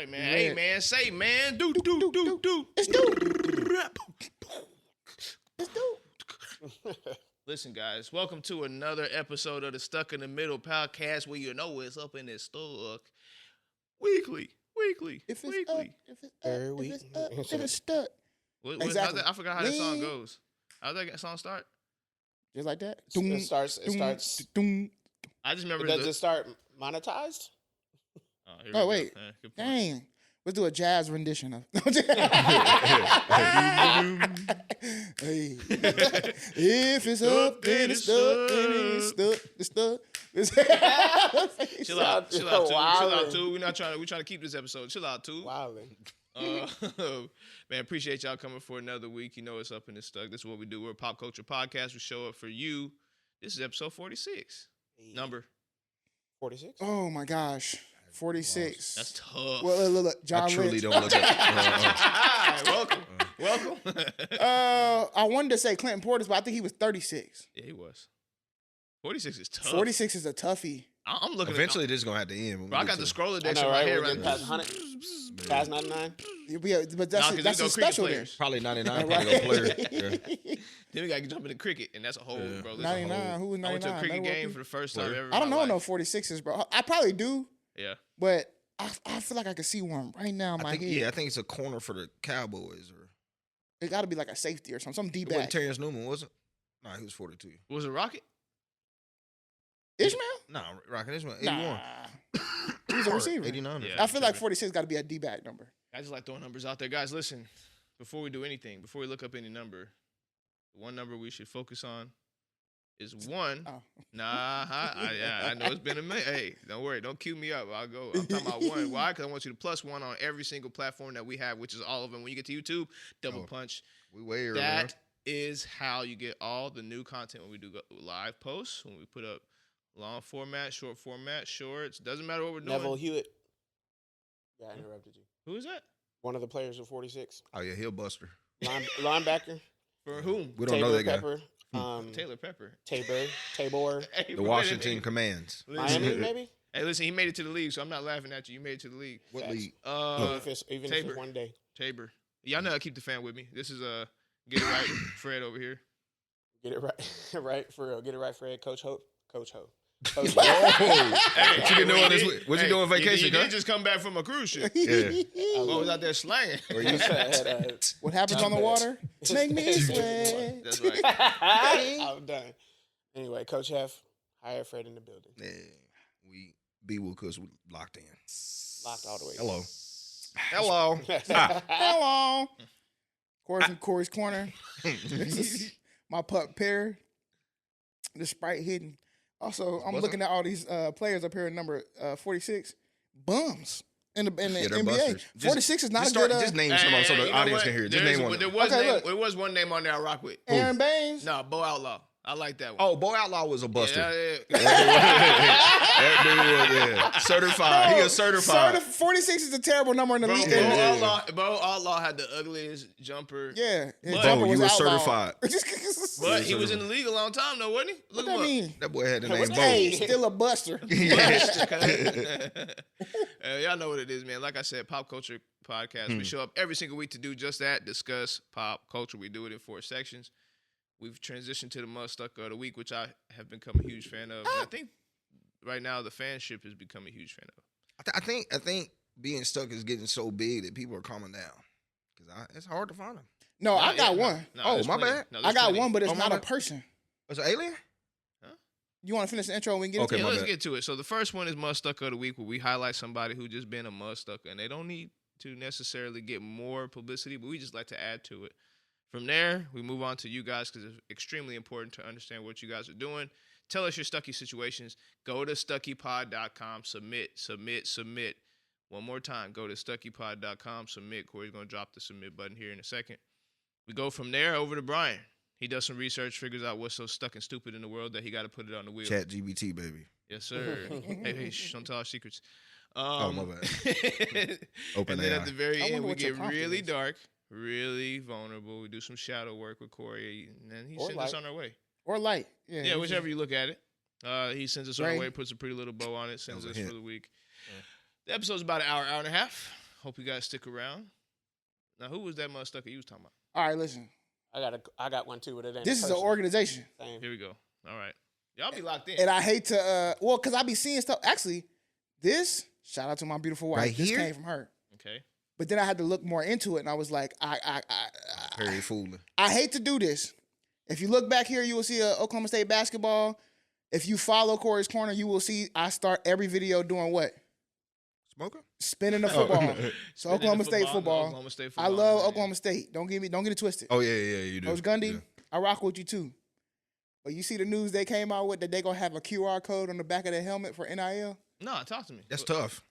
right, man. Hey, man, say, man. Do. Let's do. Let's do. Listen, guys, welcome to another episode of the Stuck in the Middle podcast where you know it's up in this stuck. Weekly. If it's up, if it's stuck. Exactly. I forgot how that song goes. How does that song start? Just like that? It starts. I just remember. Does it start monetized? Oh, wait. Dang. Let's do a jazz rendition of. Hey. If it's up, then it's stuck. It's stuck. Chill out, too. We're trying to keep this episode. Chill out, too. Wilding. Man, appreciate y'all coming for another week. You know it's up and it's stuck. This is what we do. We're a pop culture podcast. We show up for you. This is episode 46. Number 46. Oh my gosh. 46. That's tough. Well, look, John I truly Rich. don't look at Welcome. I wanted to say Clinton Portis, but I think he was 36. Yeah, he was. 46 is tough. 46 is a toughie. I'm looking Eventually, this is going to have to end. Bro, I got the scroller I deck in know, my right? head We're right getting now. past 100, past 99. Yeah, but that's a special there. Probably 99 Right. probably player. Yeah. Then we got to jump into cricket, and that's a whole, bro. That's 99. Who was 99? I went to a cricket game for the first time ever. I don't know no 46s, bro. I probably do, Yeah. but I feel like I could see one right now in my head. Yeah, I think it's a corner for the Cowboys. Or It got to be like a safety or something. Some it wasn't D-back. Terrence Newman, was it? No, he was 42. Was it Rocket? Ishmael? No, Rocket Ishmael, 81. Nah. He was a receiver. 89. Yeah. I feel like 46 got to be a D-back number. I just like throwing numbers out there. Guys, listen. Before we do anything, before we look up any number, the one number we should focus on is 1. Oh. I know it's been a minute. Hey, don't worry. Don't cue me up. I'll go. I'm talking about 1. Why? Because I want you to plus 1 on every single platform that we have, which is all of them. When you get to YouTube, double punch. We way earlier. That is how you get all the new content when we do live posts, when we put up long format, short format, shorts. Doesn't matter what we're doing. Neville Hewitt. Yeah, I interrupted you. Who is that? One of the players of 46. Oh, yeah, he'll buster. Linebacker. For whom? We don't know that guy. Pepper. Taylor Pepper. Tabor. Hey, The bro, Washington Commands. Miami, maybe? Hey, listen, he made it to the league, so I'm not laughing at you. You made it to the league. What Facts. league? Even if Tabor. it's one day. Tabor. Y'all know I keep the fan with me. This is Get It Right, Fred over here. Get it right. Right, for real. Get it right, Fred. Coach Hope. Hey, what you been doing this week? What you doing on vacation, You did just come back from a cruise ship. Yeah. I was out there slanging. Or you What happens on the water? Make me sweat. That's right. I'm done. Anyway, Coach Hef, hire Fred in the building. Yeah. We be with us locked in. Locked all the way. Hello. Hello. Hello. Corey from Corey's Corner. This is my pup pair. The Sprite hidden. Also, I'm looking at all these players up here in number 46. Bums in the they're NBA. busters. 46 is not Just a good. just name someone so the audience can hear it. Just name one. There was, Okay, look. there was one name on there I rock with. Aaron Baines. No, Bo Outlaw. I like that one. Oh, Boy Outlaw was a buster. Yeah. That dude was, certified. He is certified. 46 is a terrible number in the league. Bo Outlaw had the ugliest jumper. Yeah. His But- jumper Bo, you was were outlawed. certified. But he was in the league a long time, though, wasn't he? What that mean? That boy had the name Hey, Bo. still a buster. Y'all know what it is, man. Like I said, pop culture podcast. We show up every single week to do just that, discuss pop culture. We do it in 4 sections. We've transitioned to the Must Stuck of the Week, which I have become a huge fan of. And I think right now the fanship has become a huge fan of. I think being stuck is getting so big that people are calming down. Because it's hard to find them. No, I got one. Oh, my bad. No, I got plenty. one, but it's Oh, not my a bad. person. Was it Alien? You want to finish the intro and we can get Okay, into Yeah, my let's bad. get to it. So the first one is Must Stuck of the Week, where we highlight somebody who just been a Must Stucker, and they don't need to necessarily get more publicity, but we just like to add to it. From there, we move on to you guys because it's extremely important to understand what you guys are doing. Tell us your Stucky situations. Go to StuckyPod.com. Submit. One more time. Go to StuckyPod.com. Submit. Corey's going to drop the submit button here in a second. We go from there over to Brian. He does some research, figures out what's so stuck and stupid in the world that he got to put it on the wheel. Chat GBT, baby. Yes, sir. hey, don't tell our secrets. Oh, my bad. Open And then AI. at the very I end, wonder we what your get prompt really is. dark, really vulnerable. We do some shadow work with Cori, and then he Or sends us light. on our way. Or light. Yeah, whichever you look at it. He sends us on our Gray. way, puts a pretty little bow on it, sends That us was a for hint. the week. The episode's about an hour and a half. Hope you guys stick around. Now, who was that motherfucker you was talking about? All right, listen. I got one too, but it ain't. This is an organization. Same. Here we go. All right. Y'all be locked in. And I hate to, well, because I be seeing stuff. Actually, this, shout out to my beautiful wife. Right this here? came from her. Okay. But then I had to look more into it, and I was like, Very fooling. I hate to do this. If you look back here, you will see Oklahoma State basketball. If you follow Cori's Corner, you will see I start every video doing what? Smoker? Spinning the football. So Spinning Oklahoma the State football. Oklahoma State I football, love man. Oklahoma State. Don't get it twisted. Oh, yeah, you do. Coach Gundy, Yeah. I rock with you too. But you see the news they came out with that they gonna have a QR code on the back of the helmet for NIL? No, talk to me. That's tough.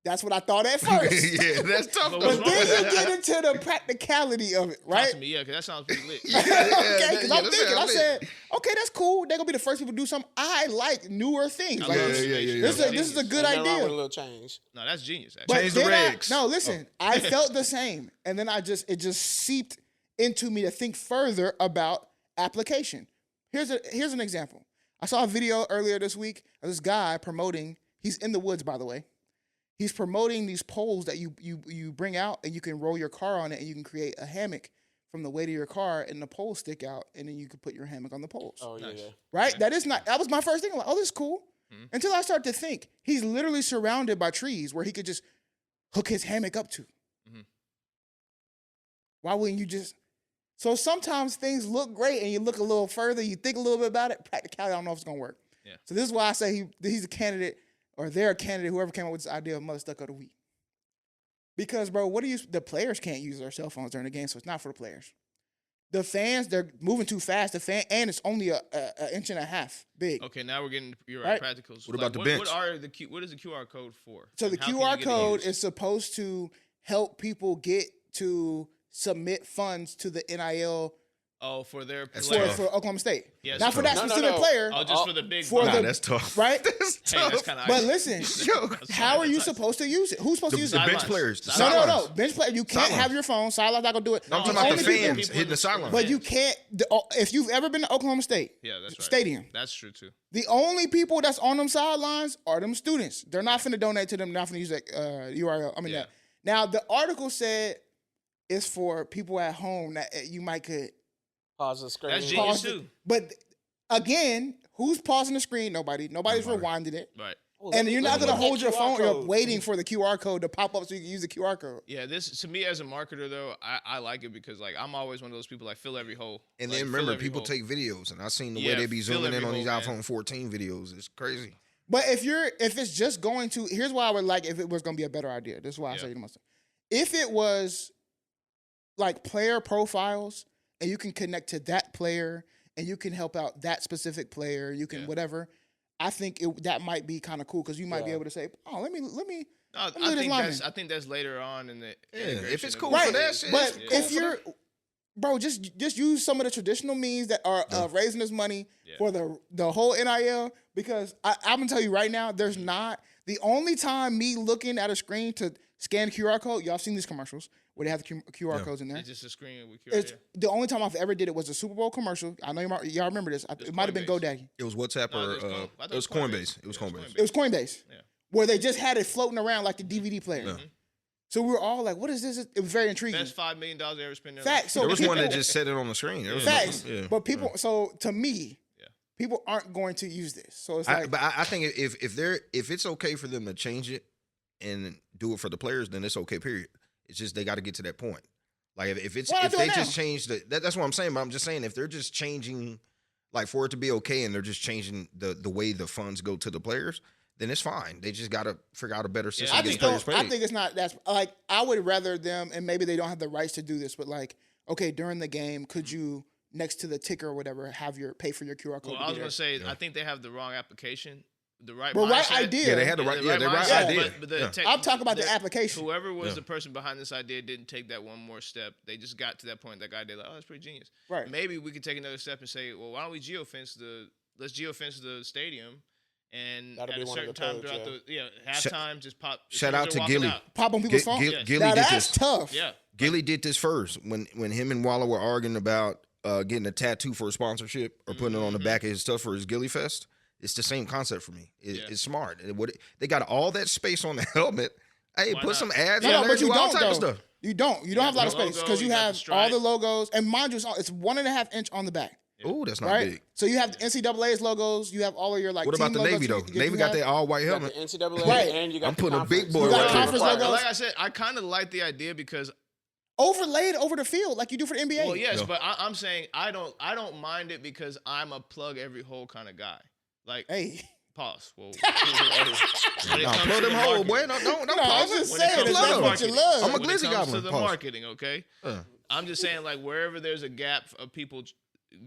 That's what I thought at first. Yeah, that's tough. But though. what's But then you get into the practicality of it, Talk right? to me, yeah, because that sounds pretty lit. Okay, because I'm that thinking, I sound said, lit. okay, that's cool. They're gonna be the first people to do something. I like newer things. I Like, love yeah, innovation. yeah. This is a good Ain't nothing wrong with a idea. little change. No, that's genius. But Actually. Change the then regs. no, listen, I felt the same, and then it just seeped into me to think further about application. Here's an example. I saw a video earlier this week of this guy promoting. He's in the woods, by the way. He's promoting these poles that you bring out, and you can roll your car on it, and you can create a hammock from the weight of your car, and the poles stick out, and then you can put your hammock on the poles. Oh yeah, Nice. yeah. Right? Okay. That was my first thing. I'm like, oh, this is cool. Mhm. Until I started to think, he's literally surrounded by trees where he could just hook his hammock up to. Mhm. Why wouldn't you just? So sometimes things look great, and you look a little further, you think a little bit about it. Practicality, I don't know if it's gonna work. Yeah. So this is why I say he's a candidate, or they're a candidate. Whoever came up with this idea of Mother Stuck of the Week. Because, bro, the players can't use their cell phones during the game, so it's not for the players. The fans, they're moving too fast. And it's only an inch and a half big. Okay, now we're getting your Right. practicals. What about the what, bench? What is the QR code for? So the And how can you QR get it code used? is supposed to help people get to submit funds to the NIL for their That's players. tough. for Oklahoma State. Yeah, Not so- for that No, no, specific no. player, Oh, just for the big. for money. the- That's tough. right? That's Hey, that's tough. kind of. But listen, Yo, how are you supposed to use it? Who's supposed to use the it? bench Sidelines. players. the Sidelines. No. sidelines. Bench player, you can't Sidelines. have your phone. Sidelines not gonna do it. No, I'm talking the about only the people- fans people in hitting the the sideline. But you can't. If you've ever been to Oklahoma State Yeah, that's right. Stadium, That's true too. the only people that's on them sidelines are them students. They're not finna donate to them. Not finna use that URL. I mean Yeah. that. Now the article said it's for people at home that you might could Pause the screen. That's genius pause too. it. But again, who's pausing the screen? Nobody's Nobody. rewinding it. Right. Oh, let And me- you're let not me gonna look hold at your QR phone. You're code. waiting for the QR code to pop up so you can use the QR code. Yeah, this to me as a marketer though, I like it because like I'm always one of those people like fill every hole. And Like, then fill remember, every people hole. take videos, and I seen the Yeah, way they be fill zooming in every on these hole, man. iPhone 14 videos. It's crazy. But if it's just going to, here's why I would like if it was gonna be a better idea. This is why I Yeah. say to myself, if it was like player profiles and you can connect to that player and you can help out that specific player, you can Yeah. whatever. I think that might be kind of cool because you might be Yeah. able to say, oh, let me. No, look I at this think lineman. I think that's later on in the Yeah, if integration it's of cool the for Right, that business. shit, but it's Yeah. cool if for you're, bro, just use some of the traditional means that are Yeah. raising this money Yeah. for the whole NIL because I'm gonna tell you right now, there's not the only time me looking at a screen to scan QR code. Y'all seen these commercials where they have the QR Yeah. codes in there. It's just a screen with QR. It's the only time I've ever did it was a Super Bowl commercial. I know y'all remember this. It might have been Coinbase. GoDaddy. It was WhatsApp No, or it was I thought it was Coinbase. It was Yeah, Coinbase. It was Coinbase. Yeah. Where they just had it floating around like the DVD player. Yeah. So we were all like, "What is this?" It was very intriguing. Best $5 million they ever spent. in their Facts. life. So There was one that people- just set it on the screen. There was Facts. yeah. But people, so to me, Yeah. people aren't going to use this. So it's like, But I think if it's okay for them to change it and do it for the players, then it's okay. Period. It's just they got to get to that point. Like if Why not if do they it just now? change that's what I'm saying. But I'm just saying if they're just changing, like for it to be okay, and they're just changing the way the funds go to the players, then it's fine. They just got to figure out a better system I to I get just players don't. paid. I think it's not. That's like I would rather them, and maybe they don't have the rights to do this, but like, okay, during the game, could you next to the ticker or whatever have your pay for your QR code? Well, to I be was there? gonna say Yeah. I think they have the wrong application. The right But right mindset. idea. Yeah, they had the right. Yeah, the right mindset, idea. But the Yeah. tech- I'm talking about the application. Whoever was Yeah. the person behind this idea didn't take that one more step. They just got to that point. That guy did like, oh, that's pretty genius. Right. Maybe we could take another step and say, well, why don't we let's geofence the stadium, and That'll at be a one of certain the time codes, throughout the halftime, just pop. as shout soon as out they're to walking Gilly. out. Pop on people's phone. Yes. Gilly Now did that's this. tough. Yeah. Gilly did this first when him and Waller were arguing about getting a tattoo for a sponsorship or putting it on the back of his stuff for his Gilly Fest. It's the same concept for me. Yeah. It's smart. They got all that space on the helmet. Hey, Why put not? some ads No, in no, there. but you Do all don't, type of though. stuff. You don't got have a lot of the space logo, because you you got the have all stripe. the logos, and mind you, it's 1.5 inch on the back, Yeah. Ooh, that's not right? big. So you have the NCAA's logos, you have all of your like. What about team the logos Navy though? you Navy got have. that all white You got helmet. the NCAA Right. and you got I'm the putting a big conference. boy You got right here. conference But logos. like I said, I kind of like the idea because overlaid over the field like you do for the NBA. well, yes, Yeah. but I'm saying I don't mind it because I'm a plug every hole kind of guy. Like Hey, pause. Whoa. Nah, plug them hole, boy. Don't no, I'm pause just it. When it saying comes that's to the what you marketing. love. I'm a When glizzy it comes goblin. to the Pause. marketing, okay? Uh, I'm just saying, like, wherever there's a gap of people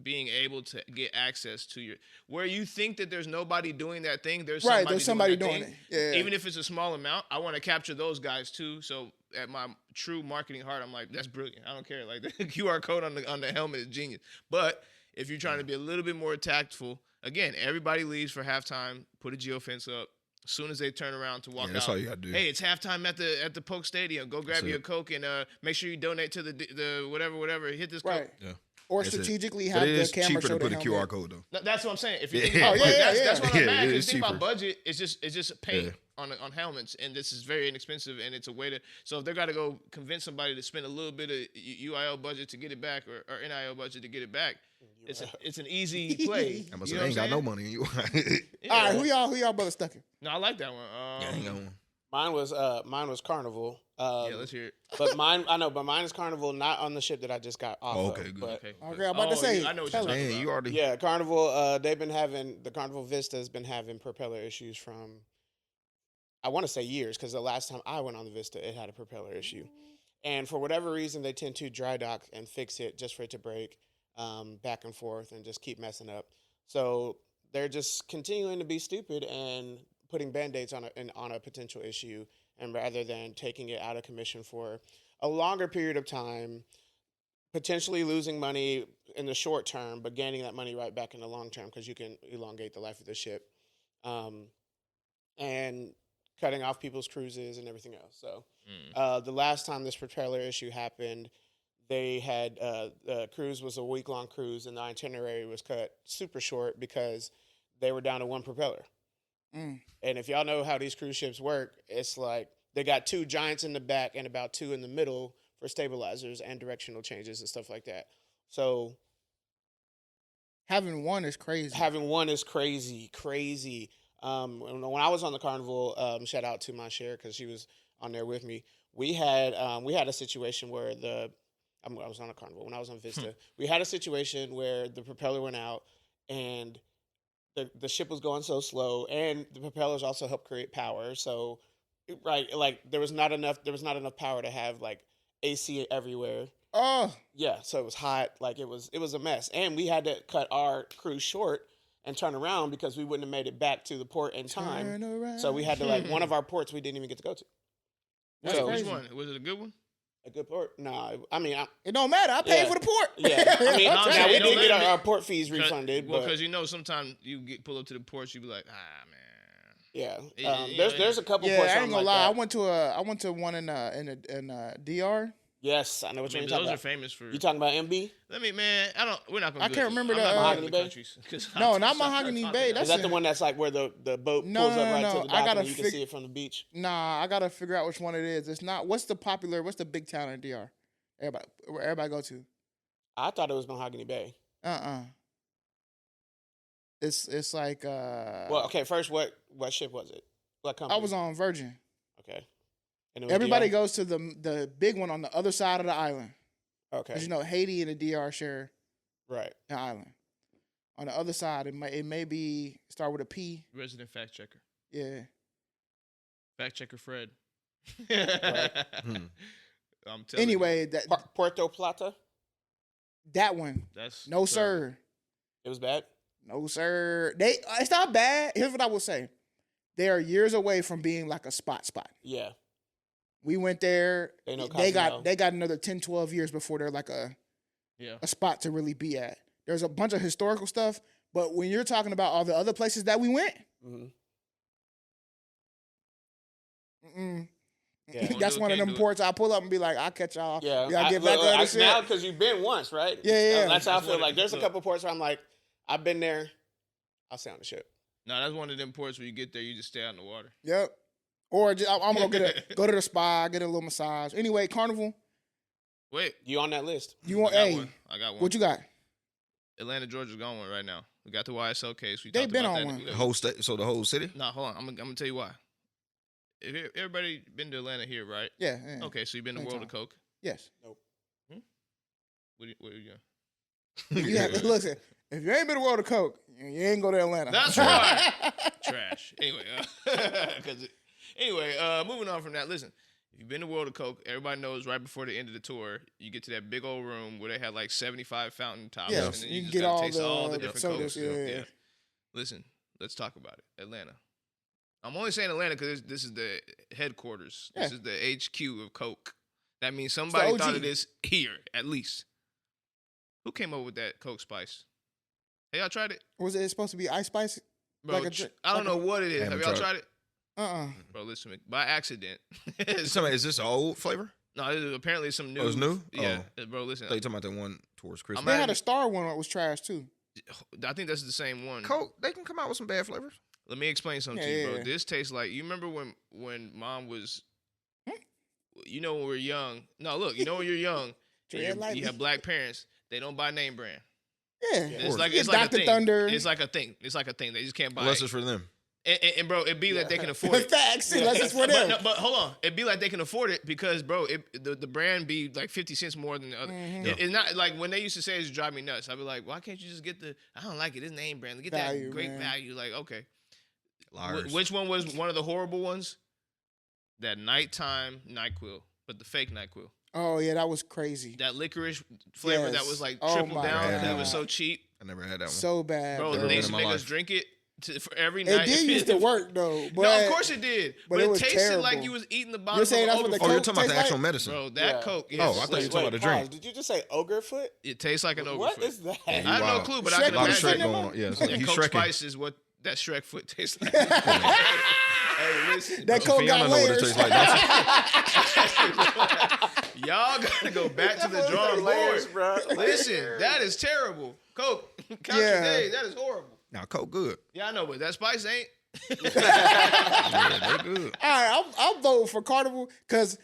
being able to get access to your, where you think that there's nobody doing that thing, there's Right, somebody there's somebody doing, doing that thing. it. Yeah. Even if it's a small amount, I want to capture those guys too. So at my true marketing heart, I'm like, that's brilliant. I don't care. Like the QR code on the helmet is genius. But if you're trying to be a little bit more tactful, again, everybody leaves for halftime. Put a geofence up. As soon as they turn around to walk Yeah, that's out, all you gotta do. hey, it's halftime at the Polk Stadium. Go grab That's you a it. Coke and make sure you donate to the whatever. Hit this Right. Coke. Yeah. Or That's it. strategically But have it the is camera cheaper show to put the a helmet. QR code though. That's what I'm saying. If you Yeah. think about Oh, yeah, that's, yeah, that's what yeah. I'm mad. Yeah, If you it's think about cheaper. budget, it's just paint Yeah. on helmets, and this is very inexpensive, and it's a way to. So if they got to go convince somebody to spend a little bit of UIL budget to get it back, or NIL budget to get it back, it's an easy play. I must You say, know I ain't what got I'm no saying? money. Yeah. All right, who y'all brother Stucky? No, I like that one. Yeah, I ain't got one. Mine was Carnival. Yeah, let's hear it. But mine is Carnival, not on the ship that I just got off Oh, of. okay, good. But Okay. Okay, I'm about to say. I know what tell you're him. talking Man, about. you already. yeah, Carnival. They've been having the Carnival Vista has been having propeller issues from, I want to say years, because the last time I went on the Vista, it had a propeller issue, and for whatever reason, they tend to dry dock and fix it just for it to break, back and forth, and just keep messing up. So they're just continuing to be stupid and putting band-aids on a potential issue, and rather than taking it out of commission for a longer period of time, potentially losing money in the short term, but gaining that money right back in the long term because you can elongate the life of the ship, and cutting off people's cruises and everything else. So the last time this propeller issue happened, they had the cruise was a week-long cruise, and the itinerary was cut super short because they were down to one propeller. Mm. And if y'all know how these cruise ships work, it's like they got two giants in the back and about two in the middle for stabilizers and directional changes and stuff like that. So Having one is crazy. having one is crazy. When I was on the Carnival, shout out to my share because she was on there with me. We had a situation where I was on a Carnival when I was on Vista. We had a situation where the propeller went out and the ship was going so slow, and the propellers also help create power. So, right, like there was not enough power to have like AC everywhere. Oh, Yeah, so it was hot, like it was a mess, and we had to cut our cruise short and turn around because we wouldn't have made it back to the port in time. turn around. So we had to one of our ports we didn't even get to go to. That's So- Which crazy. one? Was it a good one? A good port? Nah, I mean, It don't matter. I paid Yeah. for the port. yeah. I mean, No, now I'm we saying, did no, get man, our port fees refunded, Well, but because sometimes you pull up to the porch, you be like, man. yeah, Yeah, there's a couple Yeah, ports. I I'm ain't gonna like lie. that. I went to one in DR. Yes, I know what I you're mean, talking those are about. famous for. You talking about MB? Let me, man. We're not gonna. I do can't it. remember I'm the, not gonna Mahogany do Bay? countries, 'cause No, I'm not not Mahogany talking Bay. about That's Is that it. the one that's like where the boat No, pulls no, up no, right no. to the I dock gotta and you can fig- see it from the beach? Nah, I gotta figure out which one it is. It's not. What's the big town in DR? Where everybody go to? I thought it was Mahogany Bay. It's like Well, okay, first, what ship was it? What company? I was on Virgin. Okay. And it was Everybody DR? goes to the big one on the other side of the island. Okay. Because you know Haiti and the DR share Right. an island. On the other side, it may be start with a P. resident fact checker. Yeah. Fact checker Fred. Hmm. I'm telling Anyway, Puerto Plata? that one. you, that's No sir. It was bad? No sir. It's not bad. Here's what I will say. They are years away from being like a spot. Yeah. We went there. They know They Cozumel. got another 10, 12 years before they're like a Yeah. spot to really be at. There's a bunch of historical stuff, but when you're talking about all the other places that we went, Mm-hmm. mm-mm. Yeah. That's do it, one of can't them do it. ports I pull up and be like, I'll catch y'all. Yeah. Y'all get back on the shit. Now, because you've been once, right? Yeah. That's how I That's feel what like. it- There's a look. couple ports where I'm like, I've been there. I'll stay on the ship. No, that's one of them ports where you get there, you just stay out in the water. Yep. Or I'm gonna go to the spa, get a little massage. Anyway, Carnival. Wait, You on that list? You want? I got Hey, one. I got one. what you got? Atlanta, Georgia's got one right now. We got the YSL case. We They talked been about on that. one. The whole state, so the whole city. Nah, hold on. I'm gonna tell you why. Everybody been to Atlanta here, right? Yeah. Okay, so you've been to Same World time. of Coke. Yes. What are you doing? You have to listen. If you ain't been to World of Coke, you ain't go to Atlanta. That's right. Trash. Anyway, moving on from that. Listen, if you've been to World of Coke, everybody knows right before the end of the tour, you get to that big old room where they had like 75 fountain tops, Yeah, and then you you can just get gotta taste all the the different sodas, Cokes. yeah. Listen, let's talk about it. Atlanta. I'm only saying Atlanta because this is the headquarters. This Yeah. is the HQ of Coke. That means the somebody OG. thought of this here, at least. Who came up with that Coke Spice? Hey, y'all tried it? Was it supposed to be ice spice? Bro, Like a drink- I don't like know what it is. Have Haven't y'all tried tried it? Bro, listen to me. By accident. Somebody, is this an old flavor? No, this is apparently some new. Oh, it's new? Yeah, bro. Listen, I thought you talking about the one towards Christmas. They I'm had a star one that was trash too. I think that's the same one. Coke, they can come out with some bad flavors. Let me explain something to Yeah, you, bro. yeah. This tastes like, you remember when mom was, you know, when we're young. No, look, you know when you're young, Tread and lightly. you have black parents. They don't buy name brand. Yeah. It's like It's a Dr. thing. Thunder. It's like a thing. It's like a thing. They just can't buy Unless it. it's for them. And bro, it'd be that they can afford it. Facts. Unless it's for But, them. no, but hold on, it'd be like they can afford it because, bro, the brand be like 50 cents more than the other. Mm-hmm. It's not like when they used to say it, drive me nuts. I'd be like, why can't you just get I don't like it. It's name brand. Get Value, that great man. value. Like, okay. Liars. Which one was one of the horrible ones? That nighttime NyQuil, but the fake NyQuil. Oh yeah, that was crazy. That licorice flavor that Yes. was like Oh, triple my down God. and it was so cheap. I never had that one. So bad. Bro, Never they been used in to my make us life. drink it for every It night. did used to work though. But No, of course it did. but But it it was tasted like terrible. you was eating the bottom You're of saying an that's what the ogre Oh, foot. you're Coke talking about the tastes actual like? medicine. Bro, that Yeah. Coke. Oh, I Yes. thought you were talking about the pause. drink. Did you just say ogre foot? It tastes like an ogre What foot. is that? Yeah, I you have no wild. clue, but Shrek I can A lot of Imagine Shrek imagine. going on. Yeah, it's like And he's Coke Shreking. Spice is what that Shrek foot tastes like. Hey, listen. that bro. Coke got Fiona know what it layers. tastes like. don't you? Y'all gotta go back to the drawing Layers, board. bro. Listen, that is terrible. Coke, count your Yeah. days. That is horrible. Now Coke good. Yeah, I know, but that Spice ain't. Yeah, they good. All right, I'll vote for Carnival because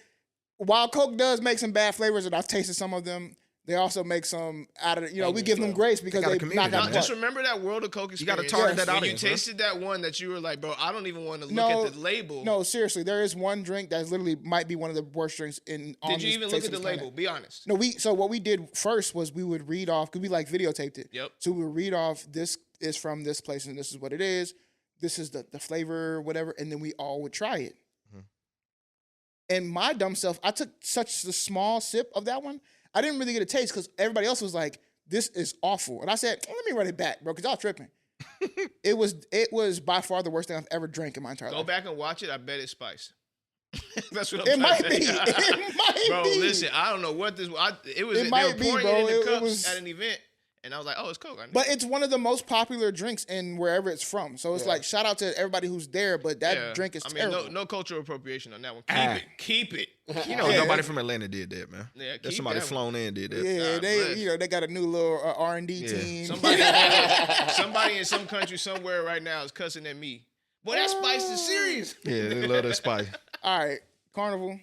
while Coke does make some bad flavors, and I've tasted some of them, they also make some out of we Angry give them as well. grace because got a they community, knock out man. Just butt. remember that World of Coke You gotta experience. target that when audience, you man. tasted that one that you were like, bro, I don't even want to look No, at the label. No, seriously, there is one drink that literally might be one of the worst drinks on Did you this even face look at of the this label? planet. Be honest. No, so what we did first was we would read off because we like videotaped it. Yep. So we would read off this is from this place and this is what it is. This is the flavor, whatever, and then we all would try it. Mhm. And my dumb self, I took such a small sip of that one. I didn't really get a taste because everybody else was like, "This is awful," and I said, "Let me run it back, bro, because y'all tripping." It was by far the worst thing I've ever drank in my entire Go life. back and watch it. I bet it's Spice. That's what I'm It trying might to be. say. It might Bro, be. listen, I don't know what this. It was. It They might were be, pouring bro. it in the It cups was- at an event, and I was like, "Oh, it's Coke." I knew. But it's one of the most popular drinks in wherever it's from. So it's Yeah. like shout out to everybody who's there, but that Yeah. drink is I mean, terrible. no cultural appropriation on that one. Ah. Keep it. You know, Yeah. nobody from Atlanta did that, man. Yeah, That's keep somebody that flown in did that. Yeah, God they bless. they got a new little R&D Yeah. team. Somebody in some country somewhere right now is cussing at me. Boy, that Spice is serious. Yeah, they love that spice. All right, Carnival.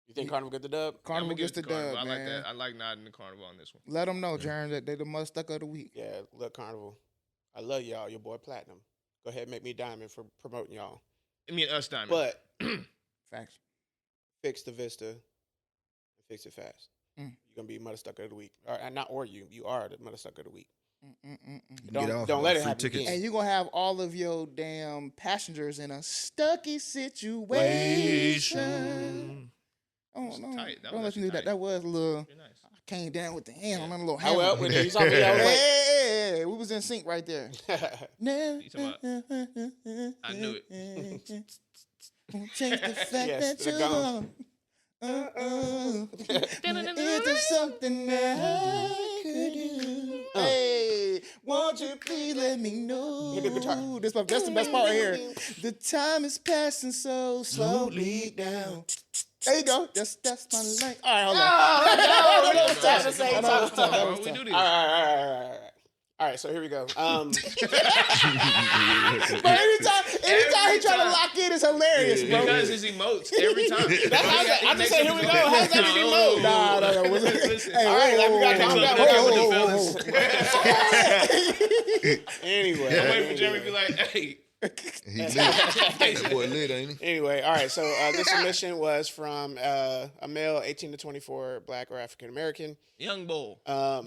You think Carnival get the dub? Carnival gets the Carnival. dub, I like man. that. I like nodding the Carnival on this one. Let them know, Jaron, that they the must stuck of the week. Yeah, look, Carnival. I love y'all. Your boy Platinum. Go ahead and make me diamond for promoting y'all. I mean, us Diamond. But Facts. fix the Vista and fix it fast. Mm. You're gonna be mother stuck of the week. You are the mother stuck of the week. Get off Don't let it free happen tickets. again. And you're going to have all of your damn passengers in a stucky situation. Oh, was no. tight. That Don't was let you do actually that. That was a little, Very nice. I came down with the hand on that little Oh hand. well, when you saw me, I was like, Yeah, we was in sync right there. You talking I knew it. Won't change the fact Yes, that the you're gong. gone. Is there something I could do? Hey, won't you please let me know? Hit the guitar. That's the best part right here. The time is passing so slowly down. There you go. That's my life. All right, hold on. no, That was tough. at the same That was time. tough. That Bro, was we tough. do this. All right. All right, so here we go. But anytime he try to lock in, it's hilarious, bro. Because his emotes every time. I just say, here we go. How's that an emote? Nah. Listen, Hey, All right, like we got whoa, calm down. Anyway. I'm waiting for Jeremy to be like, hey. He lit. That boy lit, ain't he? Anyway, all right. So this submission was from a male, 18 to 24, Black or African American. Young bull. Hey,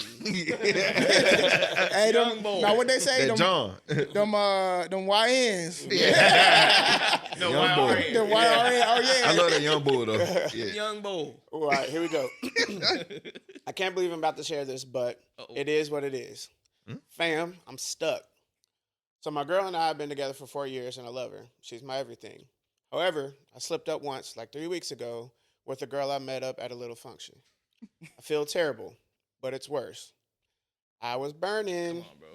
Young boy. now what they say? That John. Them YNs. No, Young why boy. The YRN. Oh yeah. I love that young boy though. Yeah. Young bull. All right, here we go. I can't believe I'm about to share this, but it is what it is. Fam, I'm stuck. So my girl and I have been together for 4 years, and I love her. She's my everything. However, I slipped up once, like 3 weeks ago, with a girl I met up at a little function. I feel terrible, but it's worse. I was burning. Come on, bro.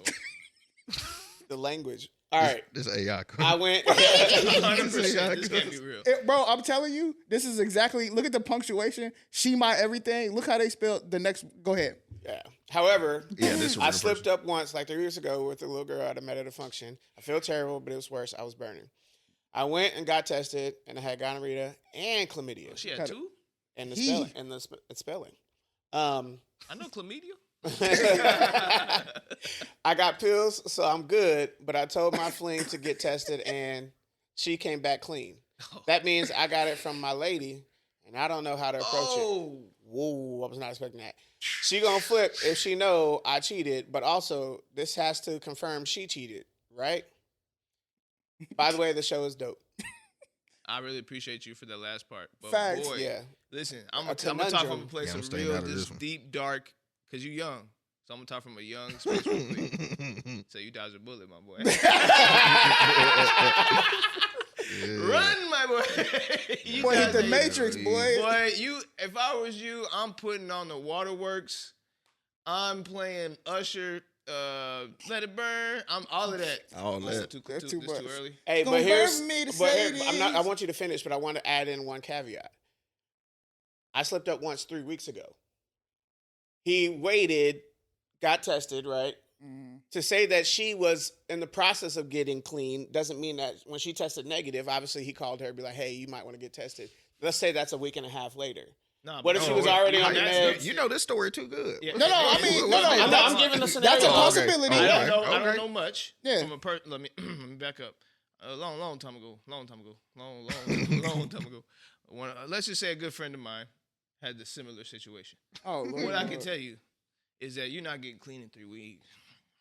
The language. All right. This AI. I went. 100%. This can't be real. Bro, I'm telling you, this is exactly. Look at the punctuation. She my everything. Look how they spelled the next. Go ahead. Yeah. However, Yeah, this is a I real slipped person. up once, like 3 weeks ago, with a little girl I met at a function. I feel terrible, but it was worse. I was burning. I went and got tested, and I had gonorrhea and chlamydia. She had two? And the spelling. And the spelling. I know chlamydia. I got pills, so I'm good. But I told my fling to get tested, and she came back clean. That means I got it from my lady, and I don't know how to approach it. Whoa, I was not expecting that. She gonna flip if she know I cheated, but also this has to confirm she cheated, right? By the way, the show is dope. I really appreciate you for the last part. But Facts. boy, Yeah. listen, I'm A gonna talk from a conundrum. place Yeah, I'm of staying real, out of this just one. deep, dark, because you're young. So I'm gonna talk from a young space real quick. So you dodged a bullet, my boy. Run, my boy. You Boy, hit dodged the a- Matrix, boy. Boy, if I was you, I'm putting on the waterworks. I'm playing Usher, Let It Burn. I'm all of that. All That's that. too That's too much. early. Hey, Gonna but here's burn me to but say here, I'm not. I these. want you to finish, but I want to add in one caveat. I slipped up once 3 weeks ago. He waited, got tested, right? To say that she was in the process of getting clean doesn't mean that when she tested negative, obviously he called her and be like, hey, you might want to get tested. Let's say that's a week and a half later. Nah, What but if she no, was wait, already on the that's- meds? You know this story too good. Yeah. No, I mean, no. I'm giving the scenario. That's a Okay. possibility. I Okay. don't know. I Okay. don't know much. Yeah. From a let me let me back up. A long time ago. Long time ago. Long time ago. When, let's just say a good friend of mine had the similar situation. Oh, Lord. What I can tell you is that you're not getting clean in 3 weeks.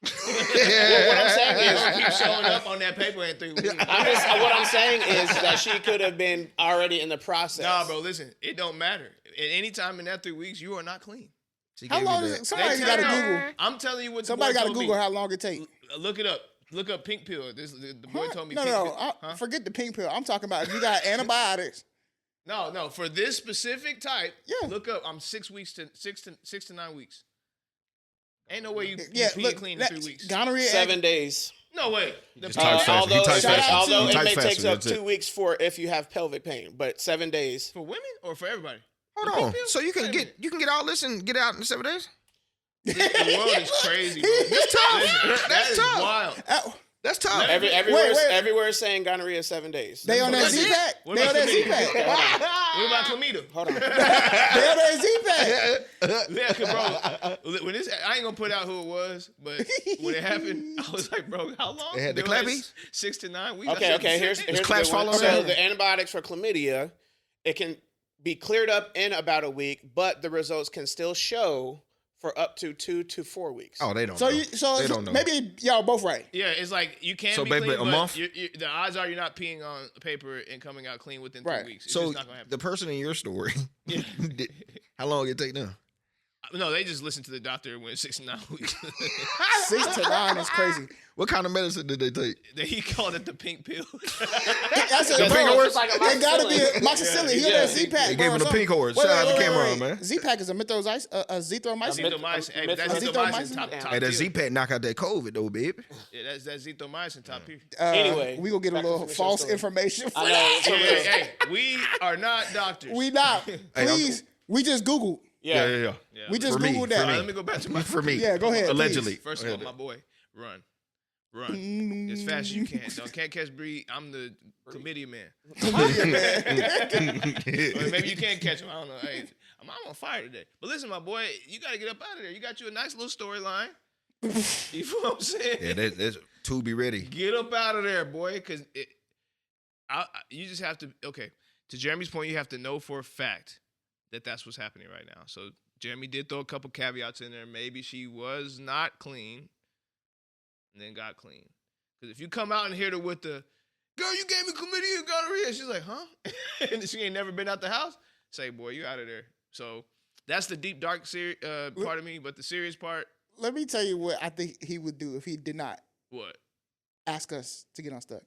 Well, what I'm saying is, Keep showing up on that paper in 3 weeks. what I'm saying is that she could have been already in the process. Nah, bro. Listen, it don't matter. At any time in that 3 weeks, you are not clean. She How gave you long the- is it? Somebody They got to tell you- Google. I'm telling you what Somebody the got boy to told Google me. how long it take. Look it up. Look up pink pill. The boy Huh? told me No, pink no, pill. Huh? forget the pink pill. I'm talking about if you got antibiotics. No. For this specific type, Yeah. look up. I'm 6 to 9 weeks. Ain't no way you Yeah, clean look, clean in that- 3 weeks. Gonorrhea. 7 days. No way. The Just type faster. Although, He types faster. although He it types may faster, take up that's it. 2 weeks for if you have pelvic pain, but 7 days. for women or for everybody? Hold The on. pink pill? So you Wait a can minute. get all this and get out in 7 days? The world is crazy, bro. That's tough. Listen, That's is tough. wild. That's tough. Everywhere is saying gonorrhea is 7 days. They on that That's it? Z-Pack. What They on about that chlamydia? Z-Pack. What about chlamydia? Hold on. They on that Z-Pack. Yeah, 'cause, bro, when this, I ain't gonna put out who it was, but when it happened, I was like, bro, how long? They had the were like clappies? 6 to 9 weeks. I Okay, said, okay. Here's "Shit." the claps good one. following So that? the antibiotics for chlamydia, it can be cleared up in about a week, but the results can still show for up to 2 to 4 weeks. Oh, they don't So know. They don't know. maybe y'all both right. Yeah, it's like you can So be basically clean, a but month? the odds are you're not peeing on paper and coming out clean within 3 Right. weeks. It's So just not gonna happen. the person in your story, Yeah. how long it take them? No, they just listened to the doctor and went 6 to 9 weeks. 6 to 9 is crazy. What kind of medicine did they take? He called it the pink pill. That's a The bro. pink horse? Like a It gotta be a amoxicillin. moxicillin. He on Yeah. that Z-Pack. They bro, gave him the something. pink horse. Wait, Shout out wait, to wait, Cameron, wait. man. Z-Pack is a azithromycin. Azithromycin. Hey, but that's Azithromycin. azithromycin top Hey, that tier. Z-Pack knock out that COVID though, babe. Yeah, that's azithromycin top tier. Anyway, we gonna get a back to little finish false your story. information. I know. Hey, we are not doctors. We not. Please, we just Googled. Yeah. Yeah. We just For me, Googled for that. All right, me. let me go back to my For me. Yeah, go ahead. Allegedly. First of all, my boy, run Please. as fast as you can. Can't catch breed. I'm the chlamydia man. Or maybe you can't catch him. I don't know. Hey, I'm on fire today. But listen, my boy, you got to get up out of there. You got you a nice little storyline. You feel what I'm saying? Yeah, that's to be ready. Get up out of there, boy, because you just have to. Okay, to Jeremy's point, you have to know for a fact that that's what's happening right now. So Jeremy did throw a couple caveats in there. Maybe she was not clean, and then got clean. Because if you come out and hit her with the girl, you gave me chlamydia and gonorrhea, she's like, huh? And she ain't never been out the house. Say, boy, you out of there. So that's the deep dark part of me. But the serious part, Let me tell you what I think he would do if he did not what? ask us to get unstuck.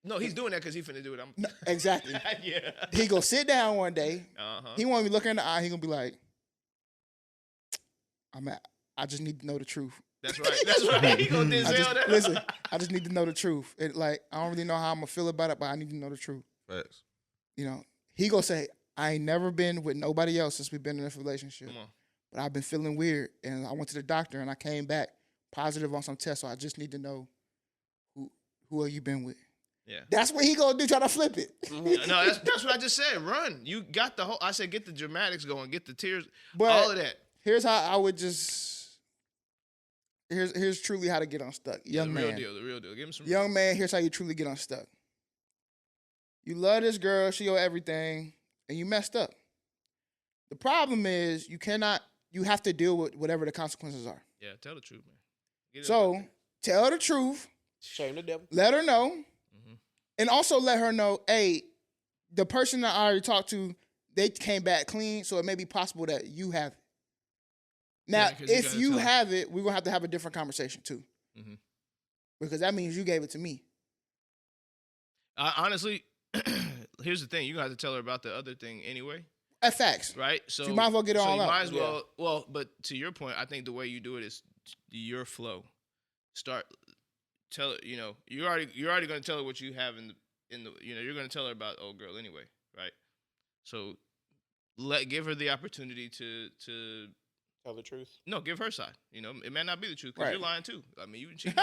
No, he's doing that because he's finna do it. No, exactly. Yeah. He gonna sit down one day. Uh-huh. He want me to look her in the eye. He gonna be like, I just need to know the truth. That's right. That's right. He gonna Denzel that. Listen, I just need to know the truth. I don't really know how I'm gonna feel about it, but I need to know the truth. Facts. You know, he gonna say, I ain't never been with nobody else since we've been in this relationship. Come on. But I've been feeling weird, and I went to the doctor, and I came back positive on some tests. So I just need to know who have you been with. Yeah. That's what he gonna do. Try to flip it. No, that's what I just said. Run. You got the whole. I said get the dramatics going, get the tears, But all of that. here's how I would just. Here's truly how to get unstuck, young the man. The real deal. Give him some. Young man, here's how you truly get unstuck. You love this girl, she your everything, and you messed up. The problem is you have to deal with whatever the consequences are. Yeah, tell the truth, man. Get it So out there. tell the truth, Shame the devil. let her know, Mm-hmm. and also let her know, hey, the person that I already talked to, they came back clean, so it may be possible that you have it. Now, Yeah, 'cause you if gotta you tell her. have it, we're going to have a different conversation too. Mm-hmm. Because that means you gave it to me. Honestly, here's the thing. You have to tell her about the other thing anyway, That's facts. right? So you might as well get it all you out. might as well. Well, but to your point, I think the way you do it is your flow. Tell her. You know, you're already going to tell her what you have in the. You know, you're going to tell her about old girl anyway, right? So give her the opportunity to Tell the truth. no, give her side. You know, it may not be the truth because Right. you're lying too. I mean, you've been cheating.